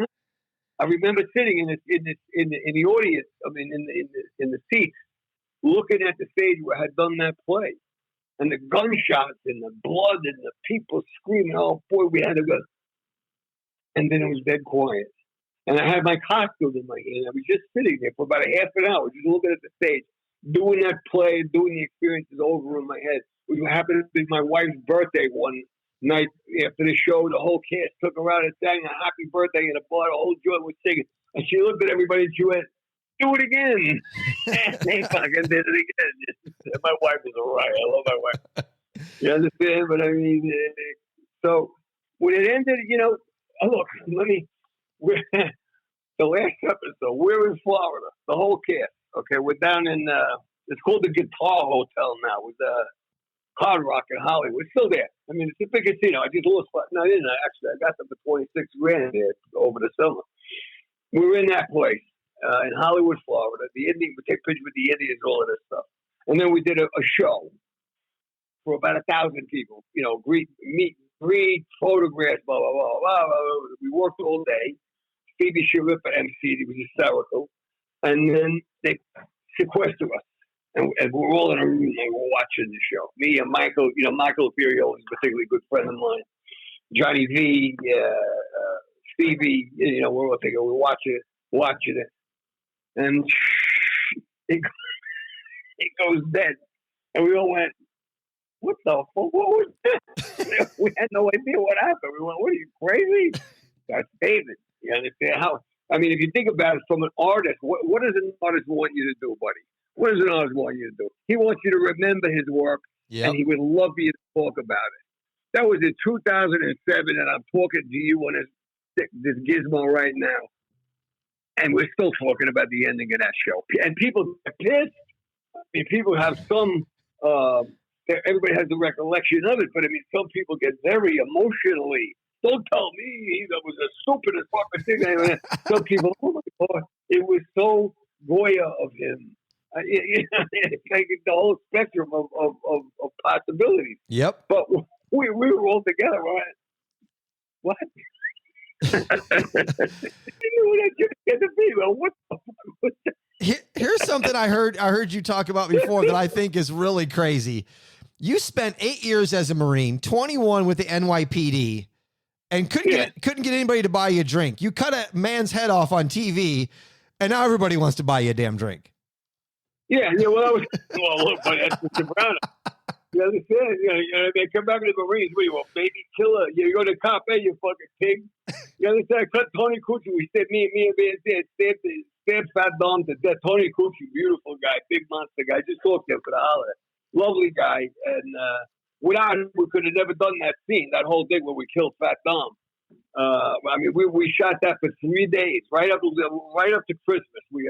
I remember sitting in the audience. I mean, in the seats, looking at the stage where I had done that play, and the gunshots and the blood and the people screaming. Oh boy, we had to go. And then it was dead quiet. And I had my costume in my hand. I was just sitting there for about a half an hour, just looking at the stage, doing that play, doing the experiences over in my head. It happened to be my wife's birthday one night after the show. The whole cast took her out and sang a happy birthday in a bar. The whole joint was singing. And she looked at everybody and she went, do it again. And they fucking did it again. My wife is a riot. I love my wife. You understand? But I mean, so when it ended, look, the last episode, we're in Florida, the whole cast. Okay, we're down in, it's called the Guitar Hotel now, with Hard Rock in Hollywood. We're still there. I mean, it's a big casino. I just lost, no, I didn't. Actually, I got them for $26,000 there over the summer. We were in that place in Hollywood, Florida. The Indians, we take pictures with the Indians, all of this stuff. And then we did a show for about 1,000 people. Meet, greet, photographs, blah, blah, blah, blah, blah. We worked all day. Phoebe Shariffa emceed. It was hysterical. And then they sequestered us. And we're all in a room and we're watching the show. Me and Michael, Michael Furio is a particularly good friend of mine. Johnny V, Stevie, we're all thinking, we're watching it. And it goes dead. And we all went, what the fuck? What was that? We had no idea what happened. We went, what are you, crazy? That's David. You understand how? I mean, if you think about it from an artist, what does an artist want you to do, buddy? What does an artist want you to do? He wants you to remember his work, and he would love for you to talk about it. That was in 2007, and I'm talking to you on this gizmo right now, and we're still talking about the ending of that show. And people are pissed. I mean, people have some. Everybody has the recollection of it, but I mean, some people get very emotionally. Don't tell me that was the stupidest fucking thing. Some people, oh my God, it was so Goya of him. It's like the whole spectrum of possibilities. Yep. But we were all together, right? What? What the fuck? Here's something I heard you talk about before that I think is really crazy. You spent 8 years as a Marine, 21 with the NYPD, and couldn't get anybody to buy you a drink. You cut a man's head off on TV, and now everybody wants to buy you a damn drink. Yeah. Well, look, but that's the Sopranos. You understand? They come back to the Marines. What are you, a baby killer? You go to cop, hey, you fucking pig. You understand? I cut Tony Cucci. We said me and stabbed Fat Dom to death. Tony Cucci, beautiful guy, big monster guy. Just talked to him for the holiday. Lovely guy. And without him, we could have never done that scene, that whole thing where we killed Fat Dom. I mean, we shot that for 3 days, right up to Christmas. We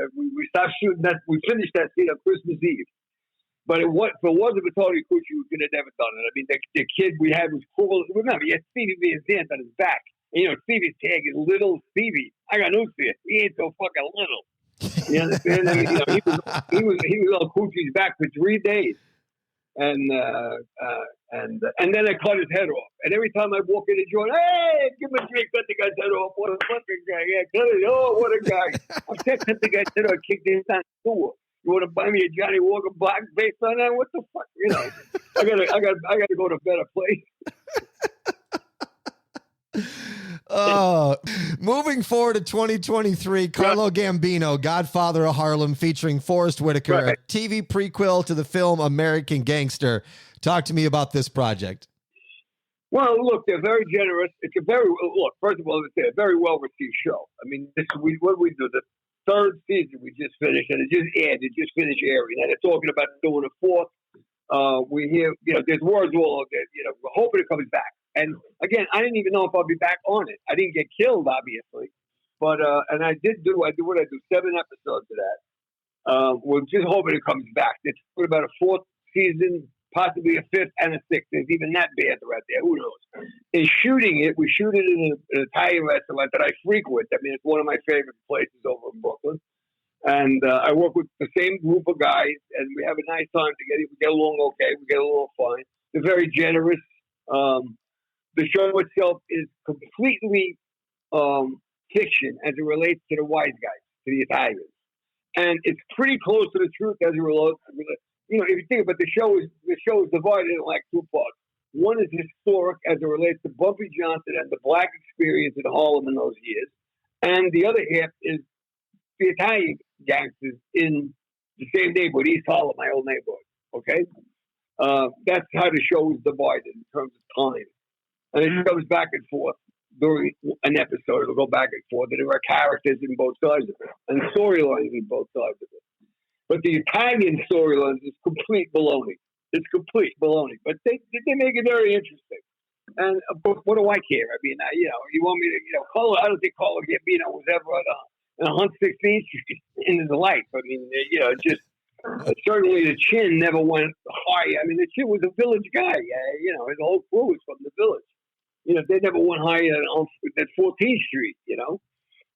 stopped shooting that. We finished that scene on Christmas Eve. But if it wasn't for Tony Cucci, we could have never done it. I mean, the kid we had was cool. Remember, he had Stevie Van Zandt on his back. And, Stevie's tag is Little Stevie. I got news for you. He ain't so fucking little. You understand? I mean, he was on Cucci's back for 3 days. And then I cut his head off. And every time I walk in the joint, hey, give him a drink, cut the guy's head off. What a fucking guy. Yeah, cut it. Oh, what a guy. I said, cut the guy's head off, kicked him down the door. You want to buy me a Johnny Walker box based on that? What the fuck? I gotta go to a better place. Moving forward to 2023, Carlo Gambino, Godfather of Harlem, featuring Forrest Whittaker, a TV prequel to the film American Gangster. Talk to me about this project. Well, look, they're very generous. First of all, it's a very well-received show. I mean, what we do, the third season we just finished, and it just aired. It just finished airing, and they're talking about doing a fourth. We hear, there's words all over there. We're hoping it comes back. And again, I didn't even know if I'll be back on it. I didn't get killed, obviously, but and I do 7 episodes of that. We're just hoping it comes back. It's about a fourth season, possibly a fifth and a sixth. There's even that band right there. Who knows? In shooting it, we shoot it in an Italian restaurant that I frequent. I mean, it's one of my favorite places over in Brooklyn. And I work with the same group of guys, and we have a nice time together. We get along okay. We get along fine. They're very generous. The show itself is completely fiction as it relates to the wise guys, to the Italians. And it's pretty close to the truth as it relates. If you think about the show is divided in like 2 parts. One is historic as it relates to Bumpy Johnson and the black experience in Harlem in those years. And the other half is the Italian gangsters in the same neighborhood, East Harlem, my old neighborhood. Okay? That's how the show is divided in terms of time. And it goes back and forth during an episode. It'll go back and forth. And there are characters in both sides of it and storylines in both sides of it. But the Italian storylines is complete baloney. It's complete baloney. But they make it very interesting. And what do I care? I mean, you want me to, Carlo, I don't think Carlo Gambino was ever on 116th Street in his life. I mean, just certainly the Chin never went high. I mean, the Chin was a village guy. His whole crew was from the village. They never went higher than 14th Street,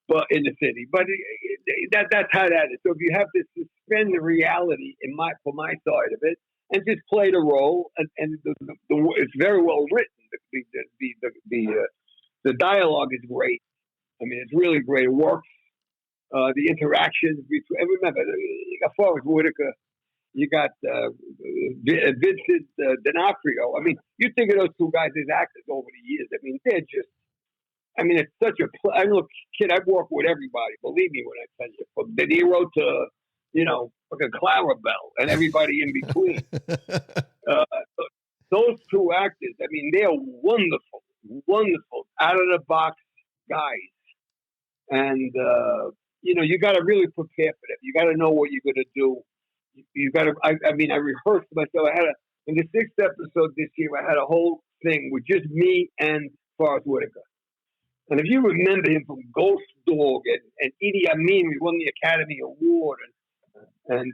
but in the city. But that's how that is. So if you have to suspend the reality for my side of it and just play the role, and it's very well written. The dialogue is great. I mean, it's really great. It works. The interactions between, and remember, you got Forrest Whittaker, you got Vincent D'Onofrio. I mean, you think of those two guys as actors over the years. I mean, they're just, it's such a, look, kid, I've worked with everybody, believe me when I tell you, from De Niro to, fucking Clara Bell and everybody in between. Those two actors, I mean, they're wonderful, out of the box. guys. And, you got to really prepare for them. You got to know what you're going to do. You got to, I rehearsed myself. In the 6th episode this year, I had a whole thing with just me and Forrest Whittaker. And if you remember him from Ghost Dog and Idi Amin, we won the Academy Award, and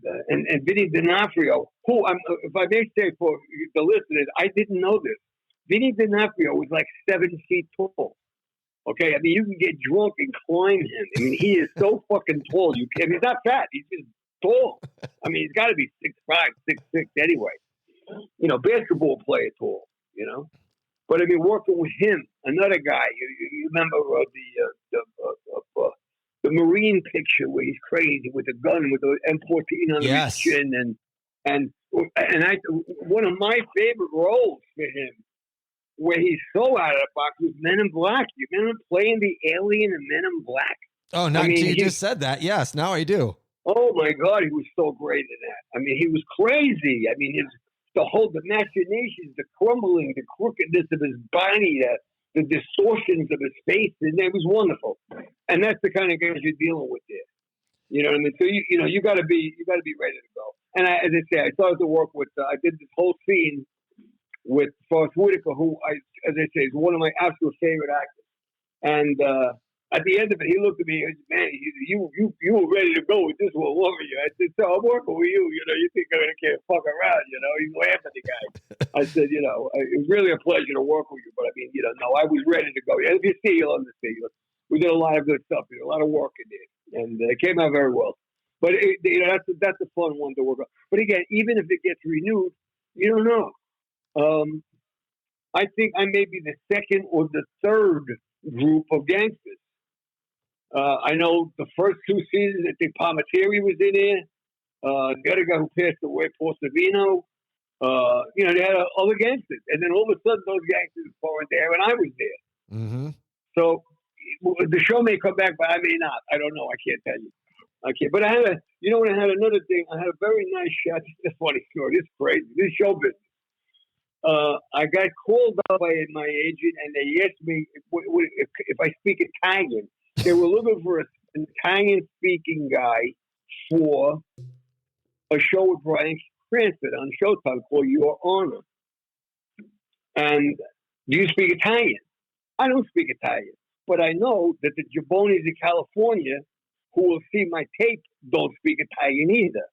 Vinny D'Onofrio, who, if I may say for the listeners, I didn't know this. Vinny D'Onofrio was like 7 feet tall. Okay, I mean, you can get drunk and climb him. I mean, he is so fucking tall. He's not fat. He's just tall. I mean, he's got to be 6'5", 6'6" anyway. Basketball player tall. But I mean, working with him, another guy. You remember the Marine picture where he's crazy with the gun with the M14 on his chin, and one of my favorite roles for him, where he's so out of the box, was Men in Black. You remember playing the alien in Men in Black? Oh, you just said that. Yes, now I do. Oh my God, he was so great in that. I mean, he was crazy. I mean, the machinations, the crumbling, the crookedness of his body, the distortions of his face, and it was wonderful. And that's the kind of guys you're dealing with there. You know what I mean? So you got to be ready to go. And as I say, I started to work with. I did this whole scene with Forrest Whittaker, who as I say, is one of my absolute favorite actors. And at the end of it, he looked at me and said, "Man, you were ready to go with this one, weren't you?" I said, "So I'm working with you. You think I can't fuck around? He's laughing at the guy." I said, "It was really a pleasure to work with you, but I mean, no, I was ready to go. And if you see, you'll understand. We did a lot of good stuff. A lot of work in there, and it came out very well. But that's a fun one to work on. But again, even if it gets renewed, you don't know. I think I may be the second or the third group of gangsters. I know the first 2 seasons, I think Palmatieri was in there. The other guy who passed away, Paul Savino. They had other gangsters. And then all of a sudden, those gangsters were there, and I was there. Mm-hmm. So the show may come back, but I may not. I don't know. I can't tell you. I can't. But I had another thing. I had a very nice shot. This is a funny story. This is crazy. This is show business. I got called up by my agent, and they asked me if I speak Italian. They were looking for an Italian-speaking guy for a show with Bryan Cranston on Showtime called Your Honor. And do you speak Italian? I don't speak Italian, but I know that the jabronis in California who will see my tape don't speak Italian either.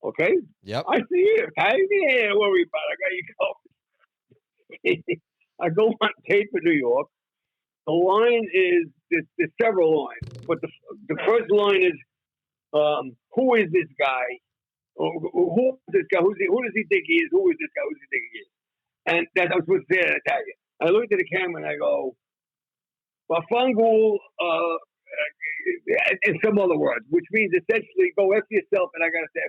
Okay? Yep. I see you. Italian? Yeah, don't worry about it. I got you covered. I go on tape in New York. The line is, there's several lines, but the first line is, who is this guy? Who is this guy? Who does he think he is? Who is this guy? Who does he think he is? And that's what I was supposed to say in Italian. I looked at the camera and I go, Bafangul, and some other words, which means essentially go F yourself, and I got to say,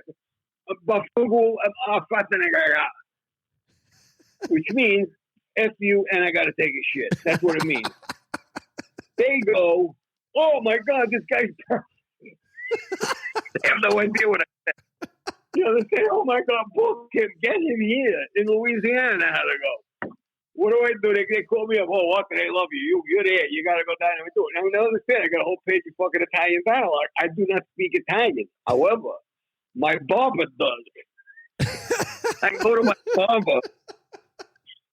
Bafangul, which means F you, and I got to take a shit. That's what it means. They go, oh my God, this guy's perfect. They have no idea what I said. They say, oh my God, book him, get him here in Louisiana. How to go? What do I do? They call me up. Oh, what? They love you. You're there. You got to go down and do it. Now, I understand. I got a whole page of fucking Italian dialogue. I do not speak Italian. However, my barber does. I go to my barber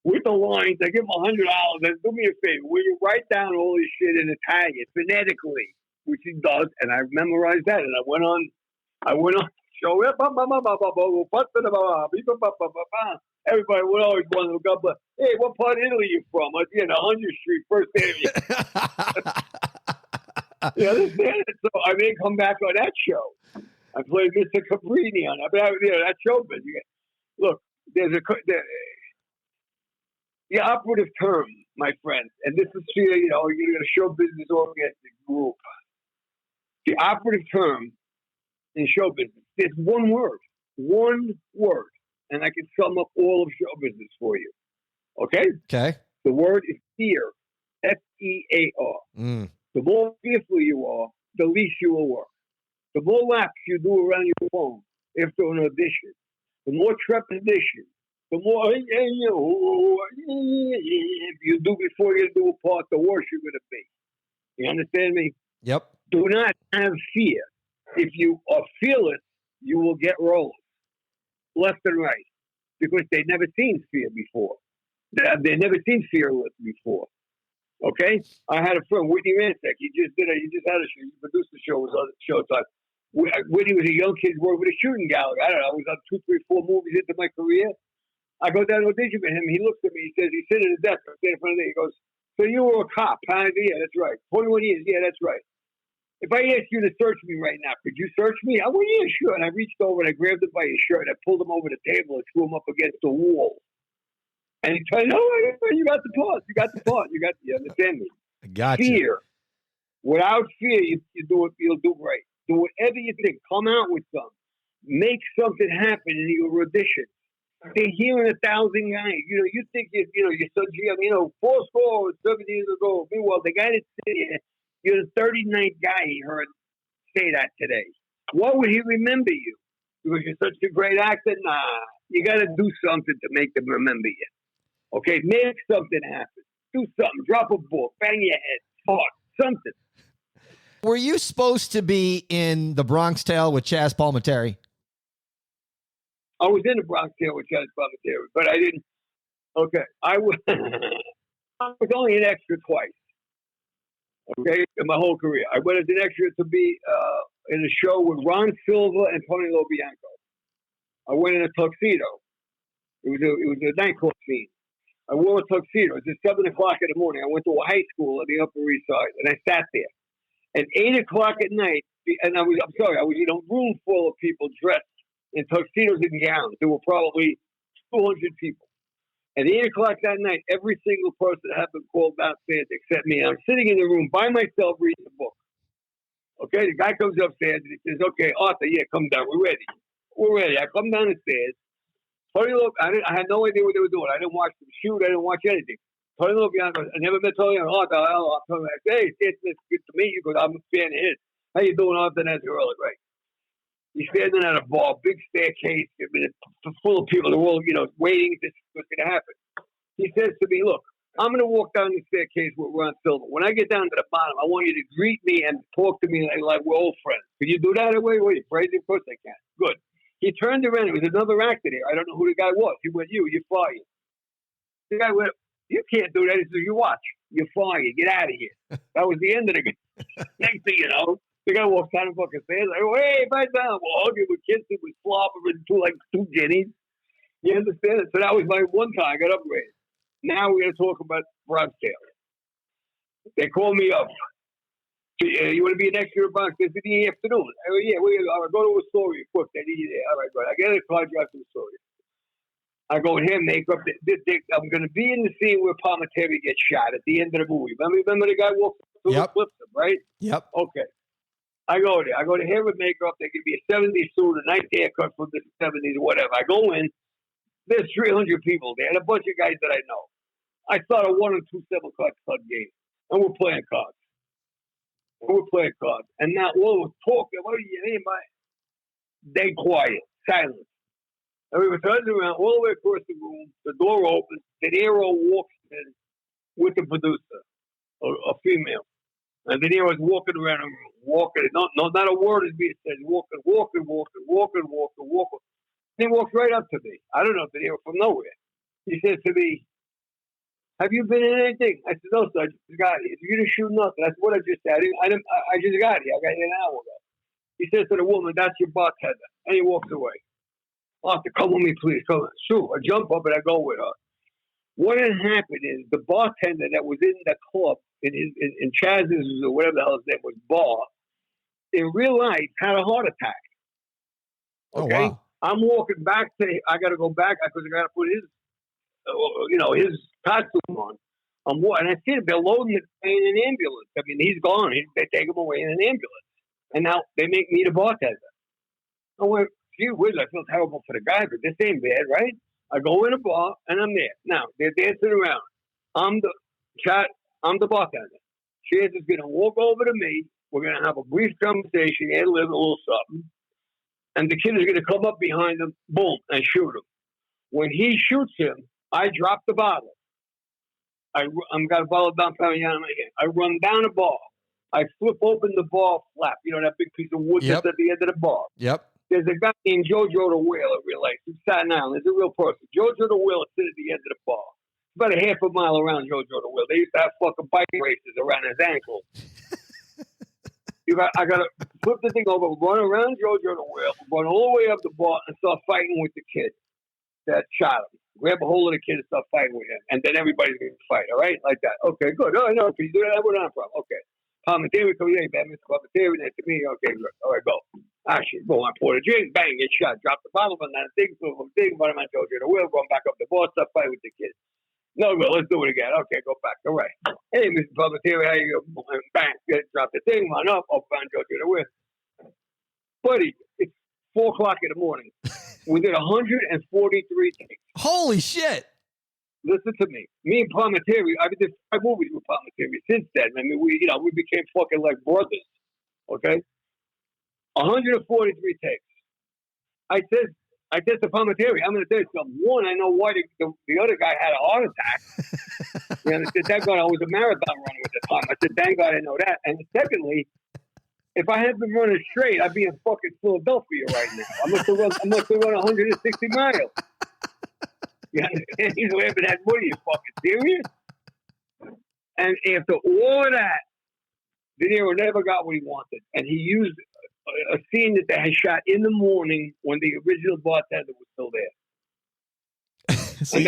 with the lines. I give him $100. And do me a favor. Will you write down all this shit in Italian phonetically, which he does, and I memorized that. And I went on. Show it. Everybody would always wonder, God bless. Hey, what part of Italy you from? I was in 100th Street, first area. You understand? So I may come back on that show. I played Mr. Cabrini on that. But that show, but look, there's the operative term, my friend, and this is you're in a show business oriented group. The operative term in show business, there's one word, and I can sum up all of show business for you. Okay? Okay. The word is fear. F-E-A-R. The more fearful you are, the least you will work. The more laps you do around your phone after an audition, the more trepidation, the more you do before you do a part, the worse you're going to be. You understand me? Yep. Do not have fear. If you are fearless, you will get rolled left and right because they've never seen fear before. They've never seen fearless before. Okay? I had a friend, Whitney Rancic. He just had a show. He produced the show. It was on Showtime. Whitney was a young kid working with a shooting gallery. I don't know. I was on 2, 3, 4 movies into my career. I go down to audition with him. He looks at me. He says, he's sitting at the desk. I stand in front of him. He goes, so you were a cop, huh? Yeah, that's right. 21 years. Yeah, that's right. If I asked you to search me right now, could you search me? I went, yeah, sure. And I reached over and I grabbed him by his shirt. I pulled him over the table and threw him up against the wall. And he told me, no, you got the part. You understand me? I got fear. Without fear, you do it. You'll do great. Do whatever you think. Come out with something. Make something happen in your audition. They're hearing 1,000 guys. You think you're so GM. 7 years ago. Meanwhile, the guy that's sitting here, you're the 39th guy he heard say that today. What would he remember you? Because you're such a great actor? Nah. You got to do something to make them remember you. Okay? Make something happen. Do something. Drop a book. Bang your head. Talk. Something. Were you supposed to be in The Bronx Tale with Chaz Palminteri? I was in The Bronx Tale with Chaz Palminteri, but I didn't. Okay. I was only an extra twice. Okay, in my whole career. I went as an extra to be in a show with Ron Silva and Tony LoBianco. I went in a tuxedo. It was a nightclub scene. I wore a tuxedo. It was at 7 o'clock in the morning. I went to a high school on the Upper East Side, and I sat there. At 8 o'clock at night, and I was in a room full of people dressed in tuxedos and gowns. There were probably 200 people. At 8 o'clock that night, every single person had been called downstairs except me. I'm sitting in the room by myself reading the book. Okay, the guy comes upstairs and he says, okay, Arthur, yeah, come down. We're ready. I come down the stairs. Tony LoBianco, I had no idea what they were doing. I didn't watch them shoot. I didn't watch anything. Tony LoBianco, I never met Tony. Arthur, I said, hey, it's good to meet you because I'm a fan of his. How you doing, Arthur? That's early, right? He's standing at a bar, big staircase, full of people. They're all, waiting. This is what's going to happen. He says to me, look, I'm going to walk down the staircase with Ron Silva. When I get down to the bottom, I want you to greet me and talk to me like we're old friends. Can you do that away? Wait, crazy? Of course I can. Good. He turned around. There was another actor there. I don't know who the guy was. He went, you're fired. The guy went, you can't do that. He said, you watch. You're fired. Get out of here. That was the end of the game. Next thing you know, the guy walks down the fucking stairs. I go, hey, bye down. We're hugging with kids. It was slobbering two Jennies. You understand it? So that was my one time. I got upgraded. Now we're going to talk about Bronx Tale. They called me up. You want to be an extra at Bronx? It's in the afternoon. I go, yeah, I'll go to Astoria quick. They need you there. All right, good. I get a car drive to Astoria. I go in here, makeup. I'm going to be in the scene where Palminteri gets shot at the end of the movie. Remember the guy walks through and flips him, right? Yep. Okay. I go there. I go to hair with makeup. They give me a 70s suit, a nice haircut from the 70s, whatever. I go in. There's 300 people there and a bunch of guys that I know. I start a 1 and 2 7-card game, and we're playing cards. And now all was talking. What are you name? They quiet, silence. And we were turning around all the way across the room. The door opens. De Niro walks in with the producer, a female. And De Niro's walking around the room, walking. Not a word is being said. Walking. He walks right up to me. I don't know if De Niro from nowhere. He says to me, have you been in anything? I said, no, sir, I just got here. You didn't shoot nothing. That's what I just said. I just got here. I got here an hour ago. He says to the woman, that's your bartender. And he walks away. Arthur, come with me, please. Come on. Sure. I jump up and I go with her. What had happened is the bartender that was in the club, in Chaz's, or whatever the hell his name was, bar, in real life had a heart attack. Okay? Oh, wow. I'm walking back I got to go back because I got to put his costume on. And I see they're loading the guy in an ambulance. I mean, he's gone. They take him away in an ambulance. And now they make me the bartender. I went, gee whiz, I feel terrible for the guy, but this ain't bad, right? I go in a bar, and I'm there. Now, they're dancing around. I'm the bartender. Chaz is going to walk over to me. We're going to have a brief conversation, add a little something. And the kid is going to come up behind him, boom, and shoot him. When he shoots him, I drop the bottle. I'm got a bottle of Dom Perignon in my hand. I run down the bar. I flip open the bar flap. You know, that big piece of wood that's at the end of the bar. Yep. There's a guy named Jojo the Whaler, real life, from Staten Island. There's a real person. Jojo the Whaler sits at the end of the bar. It's about a half a mile around Jojo the Whaler. They used to have fucking bike races around his ankle. I got to flip the thing over, run around Jojo the Whaler, run all the way up the bar and start fighting with the kid that shot him. Grab a hold of the kid and start fighting with him. And then everybody's going to fight, all right? Like that. Okay, good. Oh, I know. Can you do that? Where I'm from? Okay. Palminteri, come here, man. Mr. Palminteri, next to me. Okay, good. All right, go. Action. Go on, pour the drink. Bang, get shot. Drop the bottle on that thing. One of my Jojo the Whaler, going back up the bar, start fighting with the kid. No, good. Let's do it again. Okay, go back. All right. Hey, Mr. Palminteri, how you go? Bang. Drop the thing. Run up. Up on Jojo the Whaler. Buddy, it's 4 o'clock in the morning. We did 143 takes. Holy shit. Listen to me. Me and Palminteri, I did 5 movies with Palminteri since then. I mean, we became fucking like brothers. Okay? 143 takes. I said to Palminteri, I'm going to tell you something. One, I know why the other guy had a heart attack. You understand? Thank God I was a marathon runner at the time. I said, thank God I know that. And secondly, if I had been running straight, I'd be in fucking Philadelphia right now. I must have run 160 miles. You understand? He's laughing at, what are you fucking serious? And after all of that, De Niro never got what he wanted. And he used a scene that they had shot in the morning when the original bartender was still there. And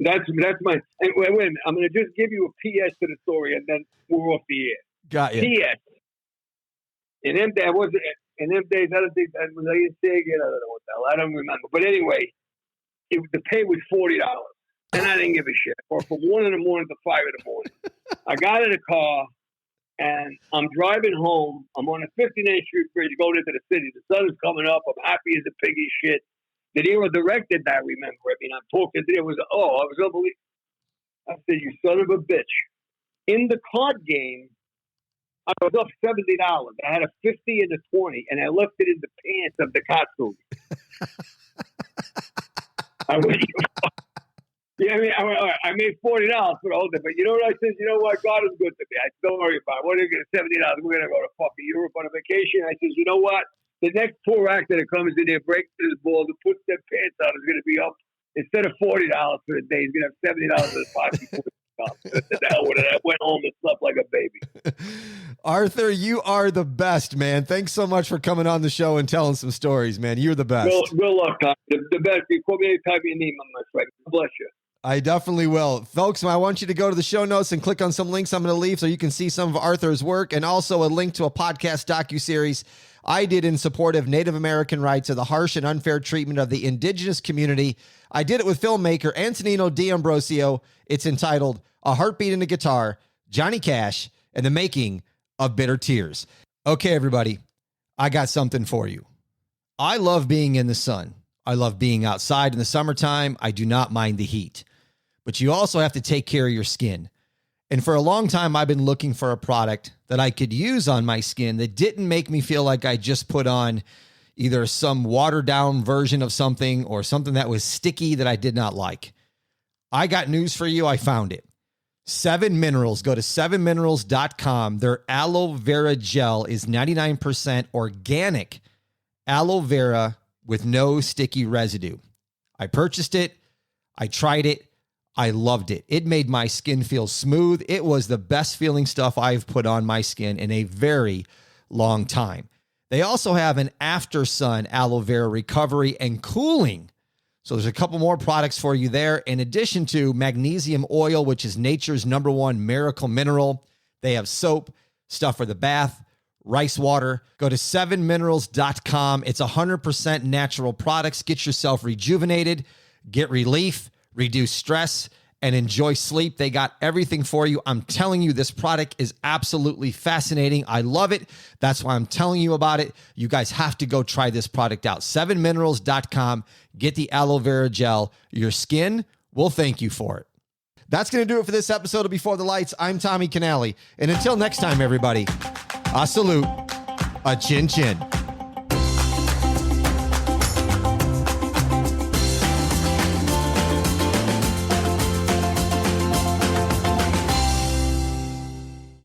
that's my, and wait a minute, I'm going to just give you a PS to the story and then we're off the air. Got you. PS. In them days, I don't think that was, I didn't say again, I don't know what the hell, I don't remember. But anyway, the pay was $40. And I didn't give a shit. Or from 1 in the morning to 5 in the morning. I got in a car and I'm driving home. I'm on the 59th Street Bridge going into the city. The sun is coming up. I'm happy as a pig as shit. De Niro directed that, remember. I mean, I'm talking to him. I was unbelievable. I said, you son of a bitch. In the card game, I was up $70. I had a 50 and a 20, and I left it in the pants of the costume. I went, yeah, I made $40 for the whole thing. But you know what I said? You know what? God is good to me. I said, don't worry about it. What are you going to $70? We're going to go to fucking Europe on a vacation. I said, you know what? The next tour actor that comes in there, breaks his balls, and puts their pants on is going to be up. Instead of $40 for the day, he's going to have $70 in his pocket. I went home and slept like a baby. Arthur, you are the best, man. Thanks so much for coming on the show and telling some stories, man. You're the best. Good luck, Tom. The best. You call me anytime you need, my friend. Bless you. I definitely will. Folks, I want you to go to the show notes and click on some links I'm going to leave so you can see some of Arthur's work and also a link to a podcast docuseries I did in support of Native American rights and the harsh and unfair treatment of the indigenous community. I did it with filmmaker Antonino D'Ambrosio. It's entitled A Heartbeat in a Guitar, Johnny Cash, and the Making of Bitter Tears. Okay, everybody, I got something for you. I love being in the sun. I love being outside in the summertime. I do not mind the heat. But you also have to take care of your skin. And for a long time, I've been looking for a product that I could use on my skin that didn't make me feel like I just put on either some watered down version of something or something that was sticky that I did not like. I got news for you. I found it. 7 Minerals. Go to 7minerals.com. Their aloe vera gel is 99% organic aloe vera with no sticky residue. I purchased it. I tried it. I loved it. It made my skin feel smooth. It was the best feeling stuff I've put on my skin in a very long time. They also have an after sun aloe vera recovery and cooling. So there's a couple more products for you there. In addition to magnesium oil, which is nature's #1 miracle mineral. They have soap, stuff for the bath, rice water. Go to 7minerals.com. It's 100% natural products. Get yourself rejuvenated, get relief, reduce stress, and enjoy sleep. They got everything for you. I'm telling you, this product is absolutely fascinating. I love it. That's why I'm telling you about it. You guys have to go try this product out. 7minerals.com. Get the aloe vera gel. Your skin will thank you for it. That's going to do it for this episode of Before the Lights. I'm Tommy Canale. And until next time, everybody, a salute, a chin chin.